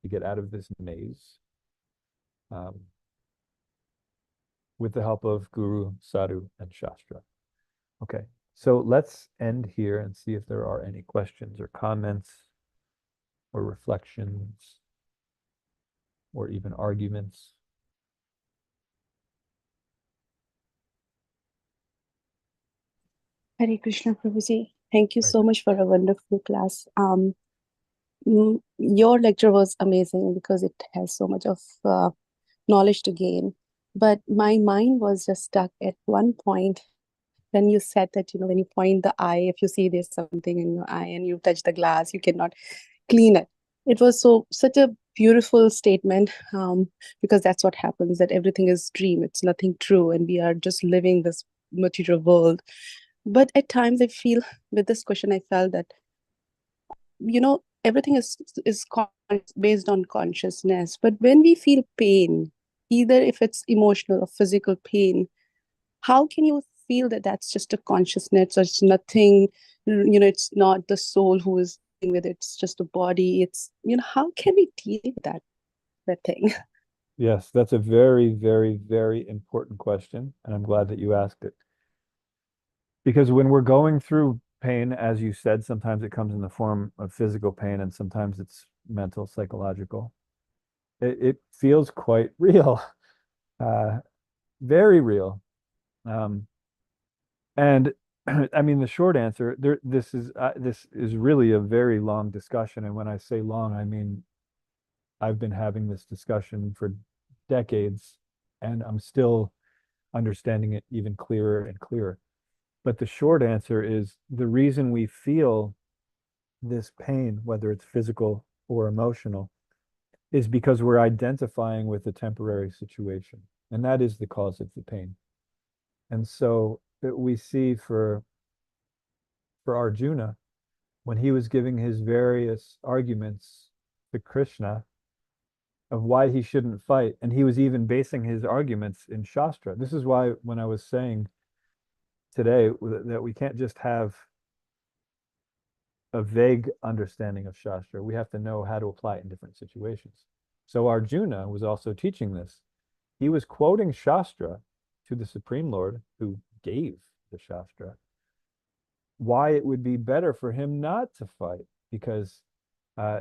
to get out of this maze, with the help of Guru, Sadhu, and Shastra. Okay, so let's end here and see if there are any questions or comments or reflections or even arguments. Hare Krishna, Prabhuji. Thank you Right. so much for a wonderful class. Your lecture was amazing because it has so much of knowledge to gain. But my mind was just stuck at one point when you said that, when you point the eye, if you see there's something in your eye and you touch the glass, you cannot clean it. It was such a beautiful statement, because that's what happens, that everything is dream. It's nothing true. And we are just living this material world. But at times I feel with this question, I felt that, everything is based on consciousness. But when we feel pain, either if it's emotional or physical pain, how can you feel that that's just a consciousness, or it's nothing, it's not the soul who is dealing with it, it's just a body. It's, how can we deal with that thing? Yes, that's a very, very, very important question, and I'm glad that you asked it. Because when we're going through pain, as you said, sometimes it comes in the form of physical pain and sometimes it's mental, psychological. It feels quite real, very real. And I mean, the short answer, this is really a very long discussion. And when I say long, I mean, I've been having this discussion for decades and I'm still understanding it even clearer and clearer. But the short answer is the reason we feel this pain, whether it's physical or emotional, is because we're identifying with a temporary situation. And that is the cause of the pain. And so we see for Arjuna, when he was giving his various arguments to Krishna of why he shouldn't fight, and he was even basing his arguments in Shastra. This is why when I was saying today that we can't just have a vague understanding of Shastra. We have to know how to apply it in different situations. So Arjuna was also teaching this. He was quoting Shastra to the Supreme Lord who gave the Shastra, why it would be better for him not to fight, because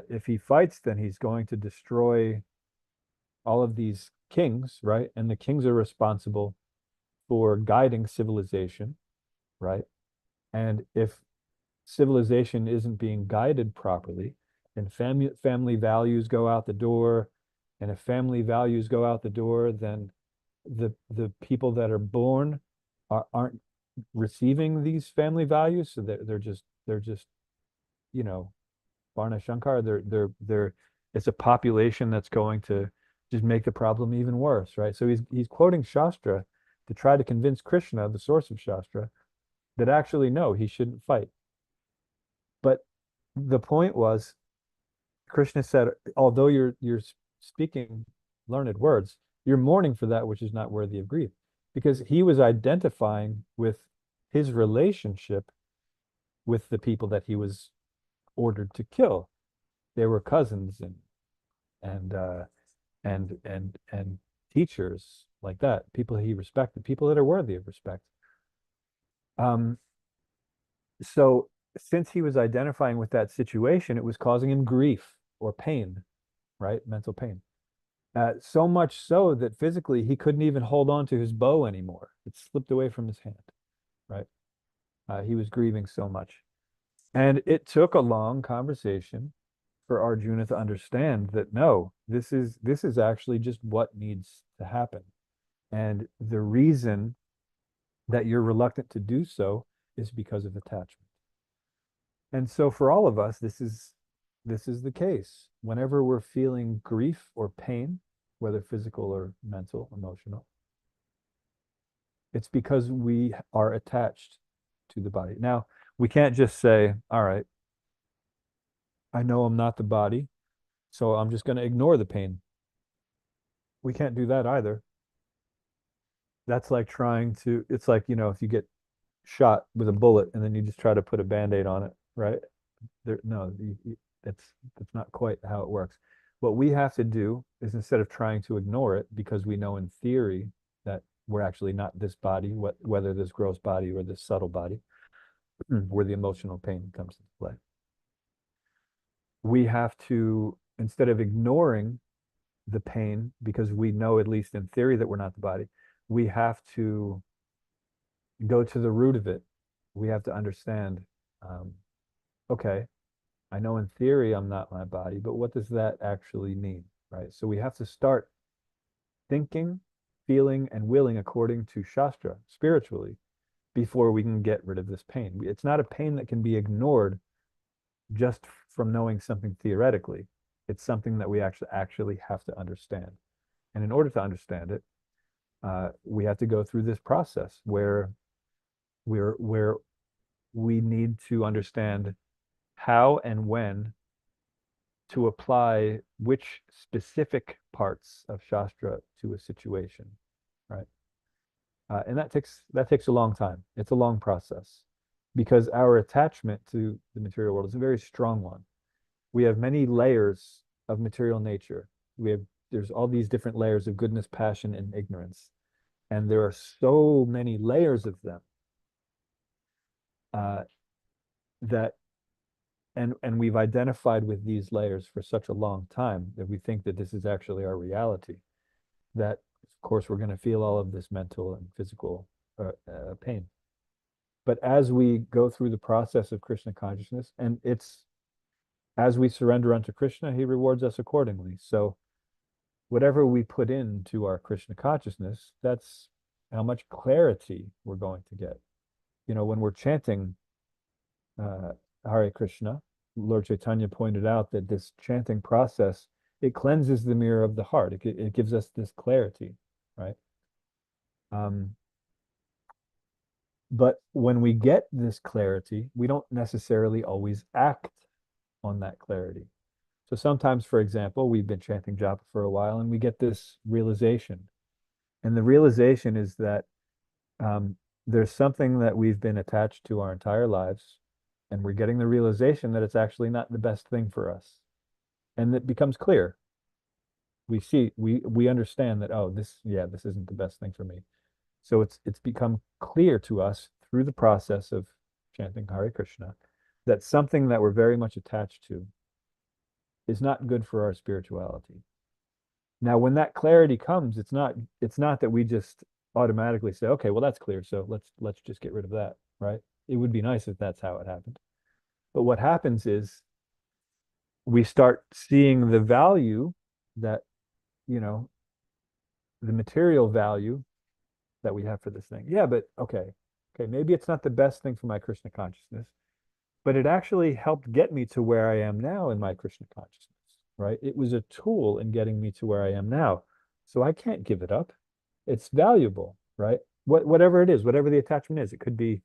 if he fights, then he's going to destroy all of these kings, right? And the kings are responsible for guiding civilization, right? And if civilization isn't being guided properly, and family values go out the door, and if family values go out the door, then the people that are born aren't receiving these family values, so they're just Varna Shankar, they're it's a population that's going to just make the problem even worse, right? So he's quoting Shastra to try to convince Krishna, the source of Shastra, that actually no, he shouldn't fight. But the point was, Krishna said, although you're speaking learned words, you're mourning for that which is not worthy of grief, because he was identifying with his relationship with the people that he was ordered to kill. They were cousins and teachers like that, people he respected, people that are worthy of respect. So since he was identifying with that situation, it was causing him grief or pain, right? Mental pain. So much so that physically he couldn't even hold on to his bow anymore. It slipped away from his hand, right? He was grieving so much. And it took a long conversation for Arjuna to understand that no, this is actually just what needs to happen. And the reason that you're reluctant to do so is because of attachment. And so for all of us, this is the case. Whenever we're feeling grief or pain, whether physical or mental, emotional, it's because we are attached to the body. Now, we can't just say, all right, I know I'm not the body, so I'm just going to ignore the pain. We can't do that either. That's like it's like, if you get shot with a bullet and then you just try to put a Band-Aid on it, right? No, that's not quite how it works. What we have to do is, instead of trying to ignore it, because we know in theory that we're actually not this body, whether this gross body or this subtle body, where the emotional pain comes into play. We have to, instead of ignoring the pain, because we know, at least in theory, that we're not the body, we have to go to the root of it. We have to understand, okay, I know in theory I'm not my body, but what does that actually mean, right? So we have to start thinking, feeling, and willing according to Shastra, spiritually, before we can get rid of this pain. It's not a pain that can be ignored just from knowing something theoretically. It's something that we actually have to understand. And in order to understand it, we have to go through this process where we need to understand how and when to apply which specific parts of Shastra to a situation, right? And that takes a long time. It's a long process, because our attachment to the material world is a very strong one. We have many layers of material nature. There's all these different layers of goodness, passion, and ignorance. And there are so many layers of them that and we've identified with these layers for such a long time that we think that this is actually our reality, that of course we're going to feel all of this mental and physical pain. But as we go through the process of Krishna consciousness, and it's as we surrender unto Krishna, he rewards us accordingly. So whatever we put into our Krishna consciousness, that's how much clarity we're going to get. When we're chanting Hare Krishna, Lord Chaitanya pointed out that this chanting process, it cleanses the mirror of the heart. It gives us this clarity, right? But when we get this clarity, we don't necessarily always act on that clarity. So sometimes, for example, we've been chanting japa for a while and we get this realization. And the realization is that there's something that we've been attached to our entire lives, and we're getting the realization that it's actually not the best thing for us. And it becomes clear. We understand that, oh, this isn't the best thing for me. So it's become clear to us through the process of chanting Hare Krishna that something that we're very much attached to is not good for our spirituality. Now, when that clarity comes, it's not that we just automatically say, okay, well, that's clear, so let's just get rid of that, right? It would be nice if that's how it happened. But what happens is we start seeing the value that, the material value that we have for this thing. Yeah, but okay, maybe it's not the best thing for my Krishna consciousness, but it actually helped get me to where I am now in my Krishna consciousness, right? It was a tool in getting me to where I am now. So I can't give it up. It's valuable, right? Whatever it is, whatever the attachment is, it could be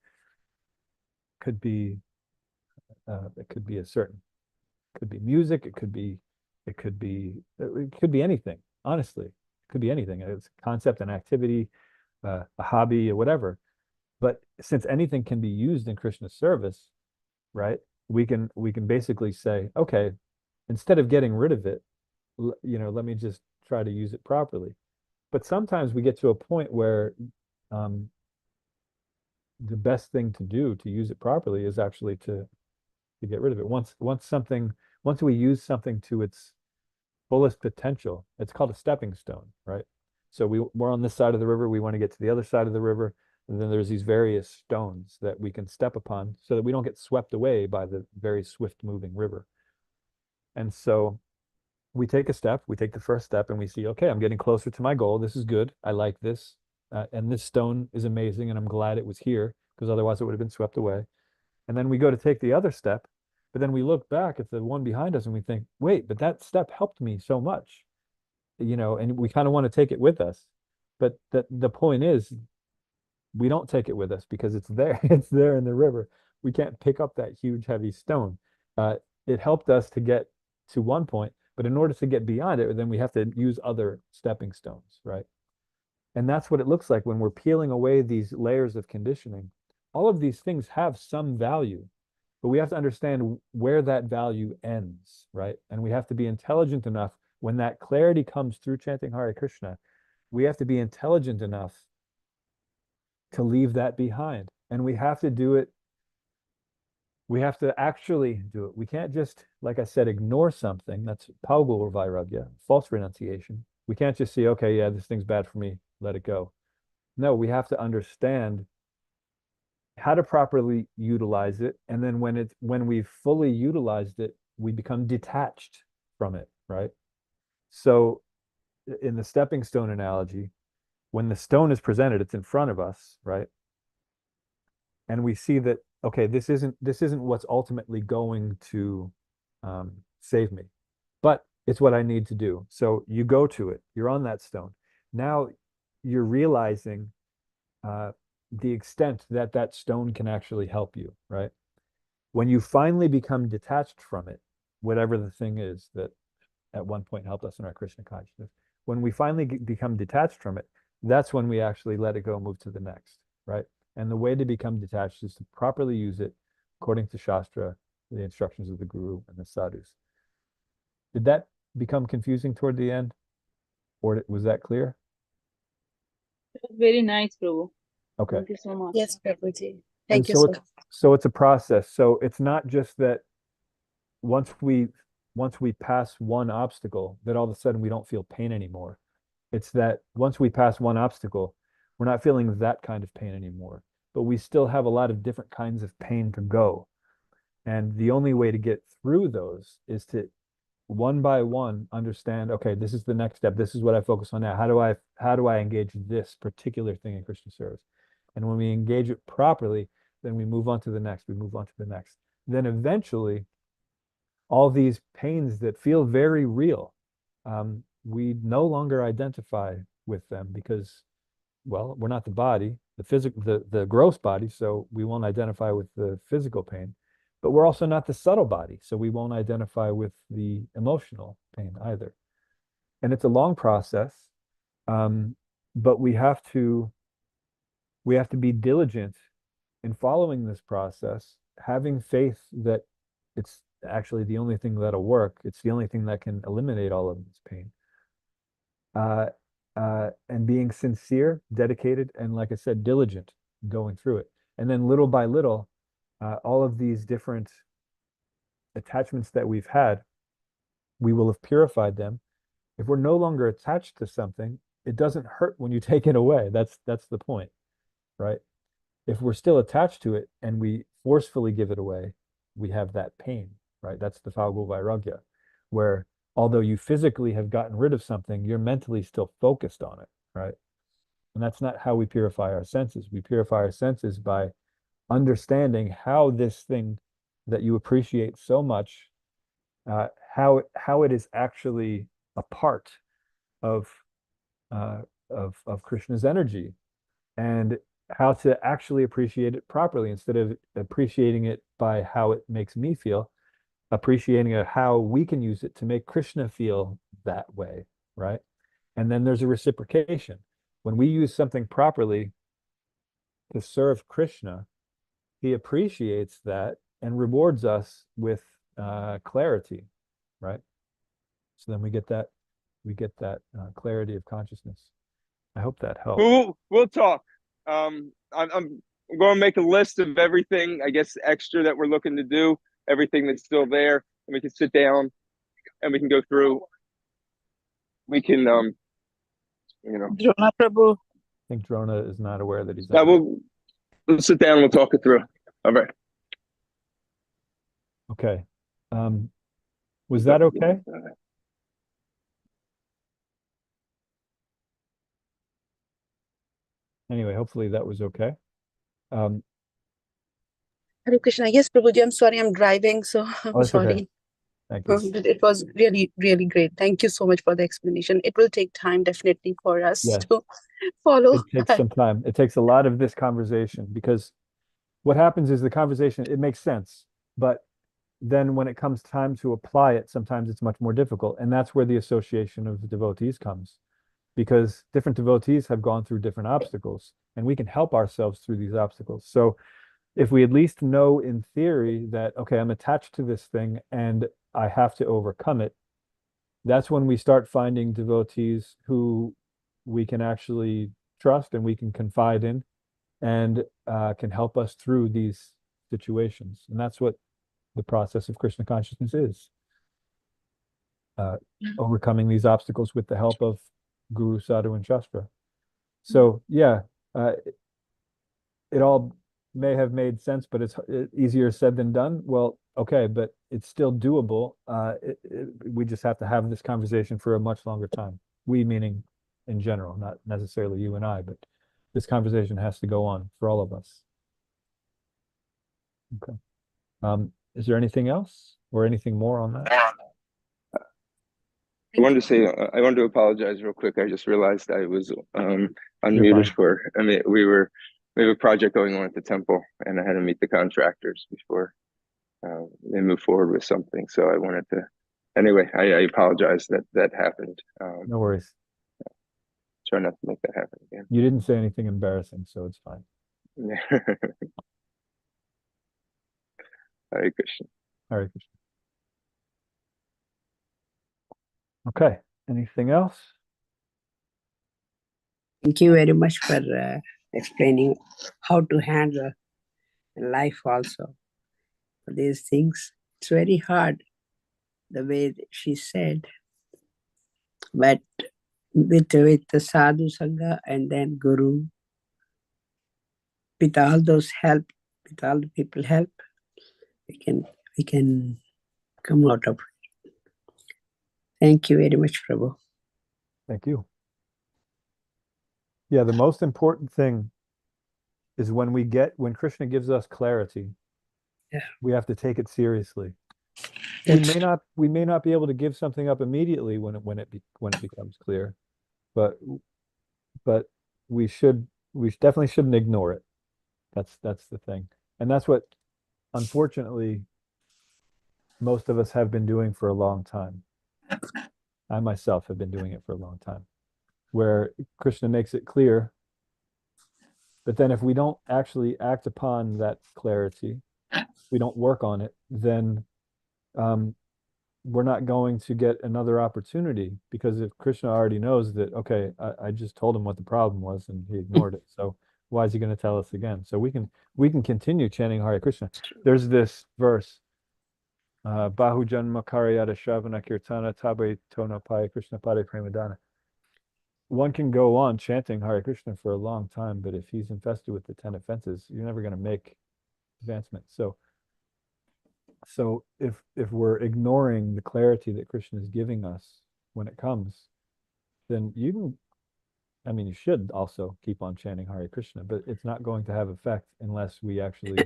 music, it could be anything, honestly. It could be anything. It's a concept, an activity, a hobby, or whatever. But since anything can be used in Krishna's service, right? We can basically say, okay, instead of getting rid of it, let me just try to use it properly. But sometimes we get to a point where the best thing to do to use it properly is actually to get rid of it. Once we use something to its fullest potential, it's called a stepping stone, right? So we're on this side of the river, we want to get to the other side of the river, and then there's these various stones that we can step upon so that we don't get swept away by the very swift moving river. And so we take a step, we take the first step, and we see, okay, I'm getting closer to my goal. This is good. I like this. And this stone is amazing, and I'm glad it was here, because otherwise it would have been swept away. And then we go to take the other step, but then we look back at the one behind us and we think, wait, but that step helped me so much, and we kind of want to take it with us. But the point is, we don't take it with us because it's there. It's there in the river. We can't pick up that huge, heavy stone. It helped us to get to one point, but in order to get beyond it, then we have to use other stepping stones, right? And that's what it looks like when we're peeling away these layers of conditioning. All of these things have some value, but we have to understand where that value ends, right? And we have to be intelligent enough when that clarity comes through chanting Hare Krishna. We have to be intelligent enough to leave that behind. And we have to do it. We have to actually do it. We can't just, like I said, ignore something. That's Paugul Vairagya, false renunciation. We can't just say, okay, yeah, this thing's bad for me, let it go. No, we have to understand how to properly utilize it. And then when we've fully utilized it, we become detached from it, right? So in the stepping stone analogy, when the stone is presented, it's in front of us, right? And we see that, okay, this isn't what's ultimately going to save me, but it's what I need to do. So you go to it, you're on that stone. Now you're realizing the extent that that stone can actually help you, right? When you finally become detached from it, whatever the thing is that at one point helped us in our Krishna consciousness, when we finally become detached from it, that's when we actually let it go and move to the next, right? And the way to become detached is to properly use it according to Shastra, the instructions of the Guru and the sadhus. Did that become confusing toward the end? Or was that clear? Very nice, Prabhu. Okay. Thank you so much. Yes, Prabhuji. And Thank you so so it's much. so it's a process. So it's not just that once we pass one obstacle, that all of a sudden we don't feel pain anymore. It's that once we pass one obstacle, we're not feeling that kind of pain anymore. But we still have a lot of different kinds of pain to go. And the only way to get through those is to one by one understand, okay, this is the next step. This is what I focus on now. How do I engage this particular thing in Krishna service? And when we engage it properly, then we move on to the next. We move on to the next. Then eventually, all these pains that feel very real, we no longer identify with them because, well, we're not the body, the gross body, so we won't identify with the physical pain. But we're also not the subtle body, so we won't identify with the emotional pain either. And it's a long process, but we have to be diligent in following this process, having faith that it's actually the only thing that'll work. It's the only thing that can eliminate all of this pain. And being sincere, dedicated, and like I said, diligent going through it. And then little by little, all of these different attachments that we've had, we will have purified them. If we're no longer attached to something, it doesn't hurt when you take it away. That's the point, right? If we're still attached to it and we forcefully give it away, we have that pain, right? That's the Falgu Vairagya, where although you physically have gotten rid of something, you're mentally still focused on it, right? And that's not how we purify our senses. We purify our senses by understanding how this thing that you appreciate so much, how it is actually a part of Krishna's energy, and how to actually appreciate it properly instead of appreciating it by how it makes me feel, appreciating it how we can use it to make Krishna feel that way, right? And then there's a reciprocation. When we use something properly to serve Krishna, he appreciates that and rewards us with clarity, right? So then we get that clarity of consciousness. I hope that helps. We'll talk. I'm going to make a list of everything, I guess, extra that we're looking to do, everything that's still there, and we can sit down and we can go through. We can, Drona Prabhu. I think Drona is not aware that he's yeah, on. we'll sit down and we'll talk it through. All right. Okay. Was that okay? Anyway, hopefully that was okay. Hare Krishna. Yes, Prabhuji, I'm sorry, I'm driving, so I'm That's okay. sorry. Thank you. But it was really, really great. Thank you so much for the explanation. It will take time definitely for us Yes. to follow. It takes some time. It takes a lot of this conversation because what happens is the conversation, it makes sense, but then when it comes time to apply it, sometimes it's much more difficult. And that's where the association of devotees comes, because different devotees have gone through different obstacles, and we can help ourselves through these obstacles. So if we at least know in theory that, okay, I'm attached to this thing and I have to overcome it, that's when we start finding devotees who we can actually trust and we can confide in and can help us through these situations. And that's what the process of Krishna consciousness is. Overcoming these obstacles with the help of Guru, Sadhu, and Shastra. So yeah, it all may have made sense, but it's easier said than done. Well, okay, but it's still doable. We just have to have this conversation for a much longer time. We meaning in general, not necessarily you and I, but this conversation has to go on for all of us. Okay. Is there anything else or anything more on that? I wanted to say, I wanted to apologize real quick. I just realized I was You're unmuted fine. we have a project going on at the temple, and I had to meet the contractors before they move forward with something. So I wanted to, anyway, I apologize that happened. No worries. Try not to make that happen again. You didn't say anything embarrassing, so it's fine. Hare Krishna. Hare Krishna. Okay. Anything else? Thank you very much for explaining how to handle life also. These things, it's very hard, the way she said. But with the sadhu sangha and then guru, with all those help, with all the people help, we can come out of it. Thank you very much, Prabhu. Thank you. Yeah, the most important thing is when Krishna gives us clarity, we have to take it seriously. We may not be able to give something up immediately when it becomes clear, but we definitely shouldn't ignore it. That's the thing. And that's what, unfortunately, most of us have been doing for a long time. I myself have been doing it for a long time, where Krishna makes it clear, but then if we don't actually act upon that clarity, we don't work on it, then we're not going to get another opportunity, because if Krishna already knows that, okay, I just told him what the problem was and he ignored it, so why is he going to tell us again? So we can continue chanting Hare Krishna. There's this verse, Bahu Janma Karyata Shravana Kirtana Tabe Tona Paya Krishna Pade Premadana. One can go on chanting Hare Krishna for a long time, but if he's infested with the 10 offenses, you're never going to make advancement. So if we're ignoring the clarity that Krishna is giving us when it comes, then you should also keep on chanting Hare Krishna, but it's not going to have effect unless we actually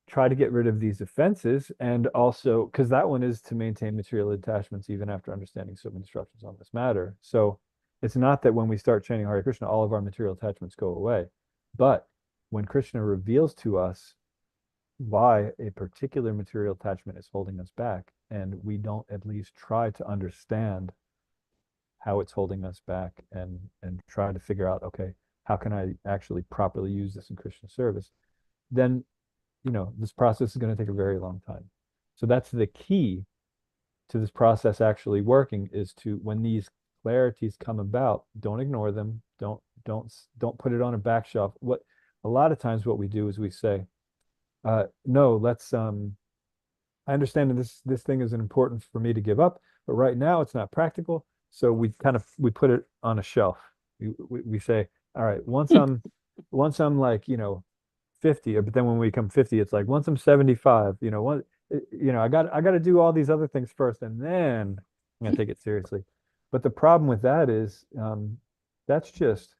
try to get rid of these offenses. And also, because that one is to maintain material attachments even after understanding certain instructions on this matter. So it's not that when we start chanting Hare Krishna, all of our material attachments go away. But when Krishna reveals to us why a particular material attachment is holding us back, and we don't at least try to understand how it's holding us back and try to figure out, okay, how can I actually properly use this in Krishna service, then this process is going to take a very long time. So that's the key to this process actually working, is to, when these clarities come about, don't ignore them. Don't put it on a back shelf. What a lot of times what we do is we say, no, let's I understand that this thing is important for me to give up, but right now it's not practical. So we put it on a shelf. We say, all right, once I'm like 50, but then when we become 50, it's like once I'm 75, I got to do all these other things first, and then I'm gonna take it seriously. But the problem with that is, that's just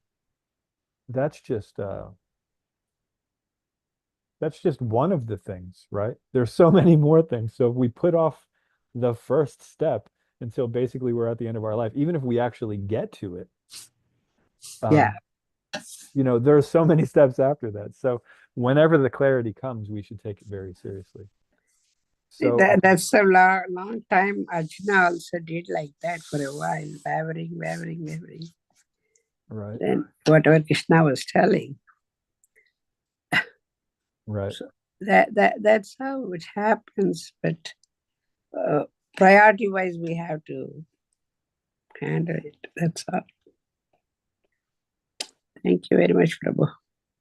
that's just uh, that's just one of the things, right? There's so many more things. So if we put off the first step until basically we're at the end of our life, even if we actually get to it, Yeah. There are so many steps after that. So whenever the clarity comes, we should take it very seriously. So That's a long time. Arjuna also did like that for a while, wavering. right, Then whatever Krishna was telling. right. So that's how it happens. But priority wise, we have to handle it. That's all. Thank you very much, Prabhu.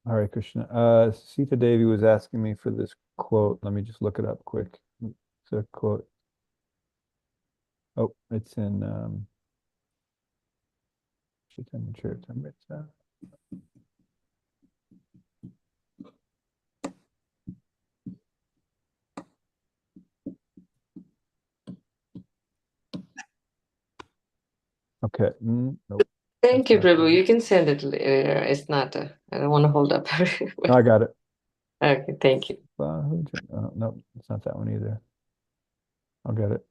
Hare Krishna. Sita Devi was asking me for this quote. Let me just look it up quick. It's a quote. Oh, it's in Chaitanya Charitamrita. Okay. Nope. Thank you, That's not Prabhu. it. You can send it later. It's not, I don't want to hold up everyone. No, I got it. Okay, thank you. No, it's not that one either. I'll get it.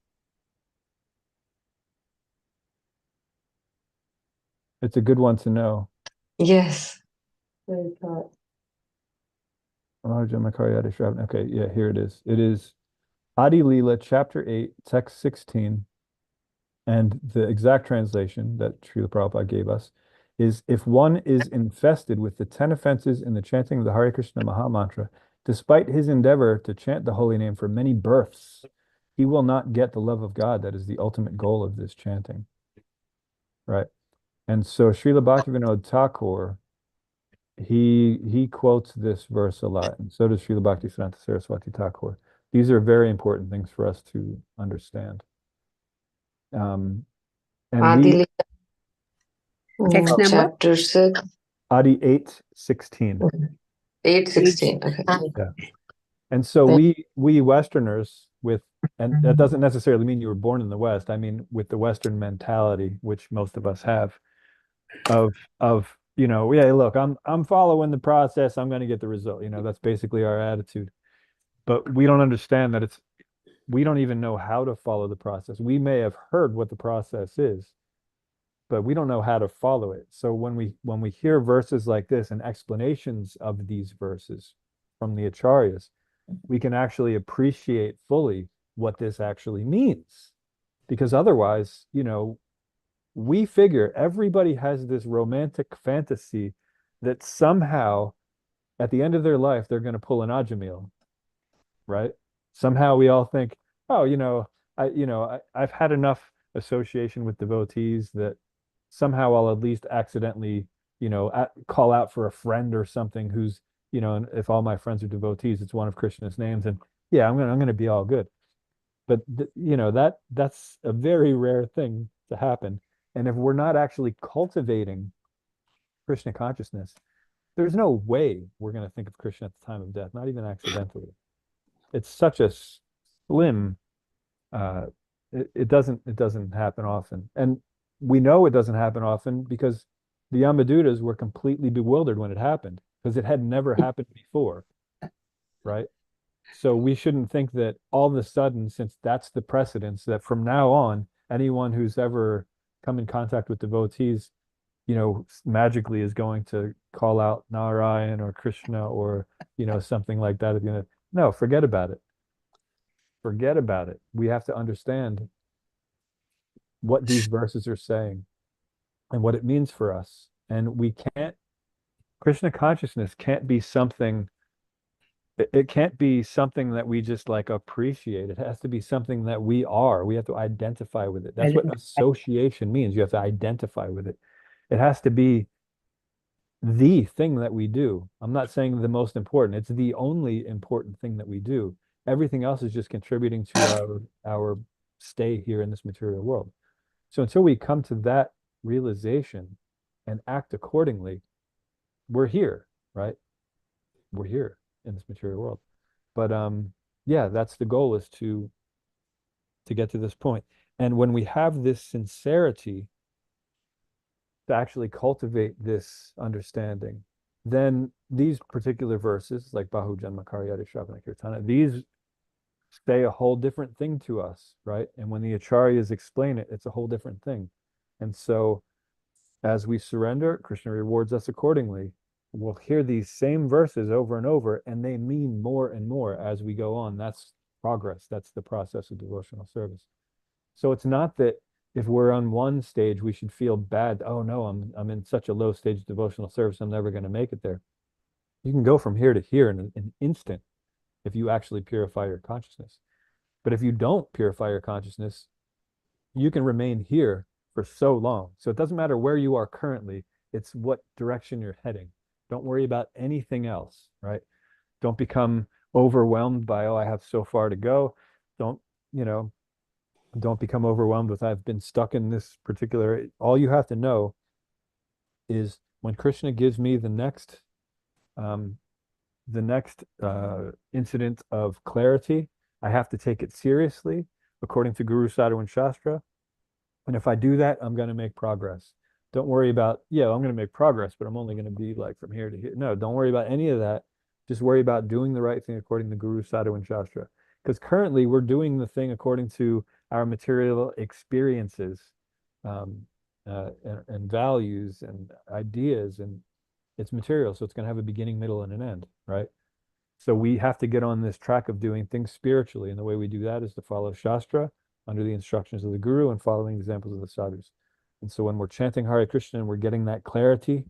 It's a good one to know. Yes. Very good. Okay, yeah, here it is. It is Adi Leela, chapter 8, text 16. And the exact translation that Srila Prabhupada gave us is, if one is infested with the 10 offenses in the chanting of the Hare Krishna Maha Mantra, despite his endeavor to chant the holy name for many births, he will not get the love of God. That is the ultimate goal of this chanting. Right. And so Srila Bhaktivinoda Thakur, he quotes this verse a lot, and so does Srila Bhaktisiddhanta Saraswati Thakur. These are very important things for us to understand. And Adi Text number? chapter 6. Adi 8:16. 8:16. Okay. Yeah. And so we Westerners and that doesn't necessarily mean you were born in the West. I mean, with the Western mentality, which most of us have, of yeah, look, I'm following the process, I'm going to get the result. That's basically our attitude. But we don't understand that we don't even know how to follow the process. We may have heard what the process is, but we don't know how to follow it. So when we hear verses like this and explanations of these verses from the acharyas, we can actually appreciate fully what this actually means. Because otherwise, we figure everybody has this romantic fantasy that somehow at the end of their life they're going to pull an Ajamil, right? Somehow we all think, oh, I've had enough association with devotees that somehow I'll at least accidentally, call out for a friend or something who's, and if all my friends are devotees, it's one of Krishna's names, and yeah, I'm gonna be all good. But that's a very rare thing to happen. And if we're not actually cultivating Krishna consciousness, there's no way we're going to think of Krishna at the time of death, not even accidentally. It's such a slim, it doesn't happen often. And we know it doesn't happen often because the Yamadutas were completely bewildered when it happened, because it had never happened before, right? So we shouldn't think that all of a sudden, since that's the precedence, that from now on, anyone who's ever come in contact with devotees, magically is going to call out Narayan or Krishna or, something like that at the end. No, forget about it. Forget about it. We have to understand what these verses are saying and what it means for us. And Krishna consciousness can't be something, it can't be something that we just like appreciate. It has to be something that we are. We have to identify with it. That's what association means. You have to identify with it. It has to be the thing that we do. I'm not saying the most important. It's the only important thing that we do. Everything else is just contributing to our stay here in this material world. So until we come to that realization and act accordingly, we're here, right? We're here in this material world. But yeah, that's the goal, is to get to this point. And when we have this sincerity to actually cultivate this understanding, then these particular verses, like Bahu Janma Karyati Shravana Kirtana, these say a whole different thing to us, right? And when the acharyas explain it, it's a whole different thing. And so as we surrender, Krishna rewards us accordingly. We'll hear these same verses over and over, and they mean more and more as we go on. That's progress. That's the process of devotional service. So it's not that if we're on one stage, we should feel bad. Oh no, I'm in such a low stage of devotional service, I'm never going to make it there. You can go from here to here in an instant if you actually purify your consciousness. But if you don't purify your consciousness, you can remain here for so long. So it doesn't matter where you are currently, it's what direction you're heading. Don't worry about anything else, right? Don't become overwhelmed by, oh, I have so far to go. Don't become overwhelmed with, I've been stuck in this particular. All you have to know is when Krishna gives me the next incident of clarity, I have to take it seriously according to Guru, Sadhu, and Shastra. And if I do that, I'm going to make progress. Don't worry about, I'm going to make progress, but I'm only going to be like from here to here. No, don't worry about any of that. Just worry about doing the right thing according to Guru, Sadhu, and Shastra. Because currently we're doing the thing according to our material experiences and values and ideas, and it's material. So it's going to have a beginning, middle, and an end, right? So we have to get on this track of doing things spiritually. And the way we do that is to follow Shastra under the instructions of the Guru and following examples of the sadhus. And so when we're chanting Hare Krishna and we're getting that clarity,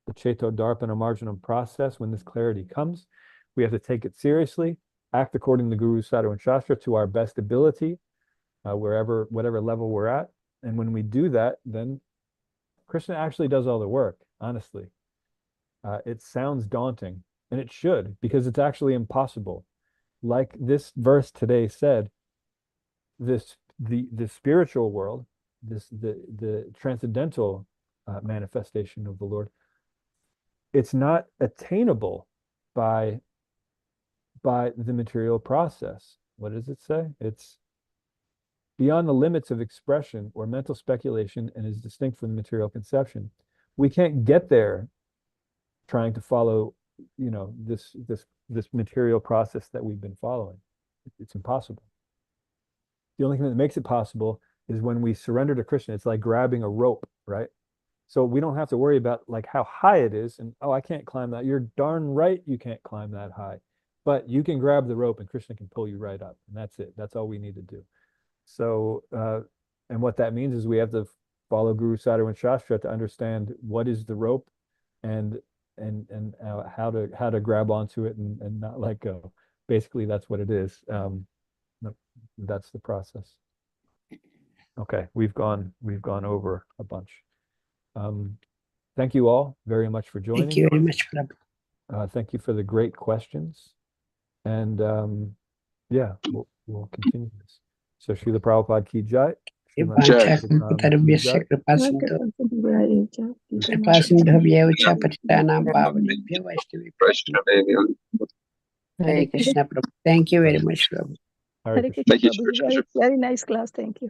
the Cheto Darpana Marjanam process, when this clarity comes, we have to take it seriously, act according to the Guru, Sadhu, and Shastra to our best ability, whatever level we're at. And when we do that, then Krishna actually does all the work, honestly. It sounds daunting, and it should, because it's actually impossible. Like this verse today said, the spiritual world, the transcendental manifestation of the Lord, it's not attainable by the material process. What does it say? It's beyond the limits of expression or mental speculation and is distinct from the material conception. We can't get there trying to follow, this material process that we've been following. It's impossible. The only thing that makes it possible is when we surrender to Krishna. It's like grabbing a rope, right? So we don't have to worry about like how high it is and, oh, I can't climb that. You're darn right you can't climb that high. But you can grab the rope and Krishna can pull you right up. And that's it. That's all we need to do. So, and what that means is we have to follow Guru, Sadhu, and Shastra to understand what is the rope and how to grab onto it and not let go. Basically, that's what it is. That's the process. Okay, we've gone over a bunch. Thank you all very much for joining. Thank you very much, Prabhu. Thank you for the great questions. And we'll continue this. So Srila Prabhupada ki jai. Hare Krishna, Prabhu. Thank you very much, Prabhu. Hare Krishna, Prabhu. Very nice class. Thank you.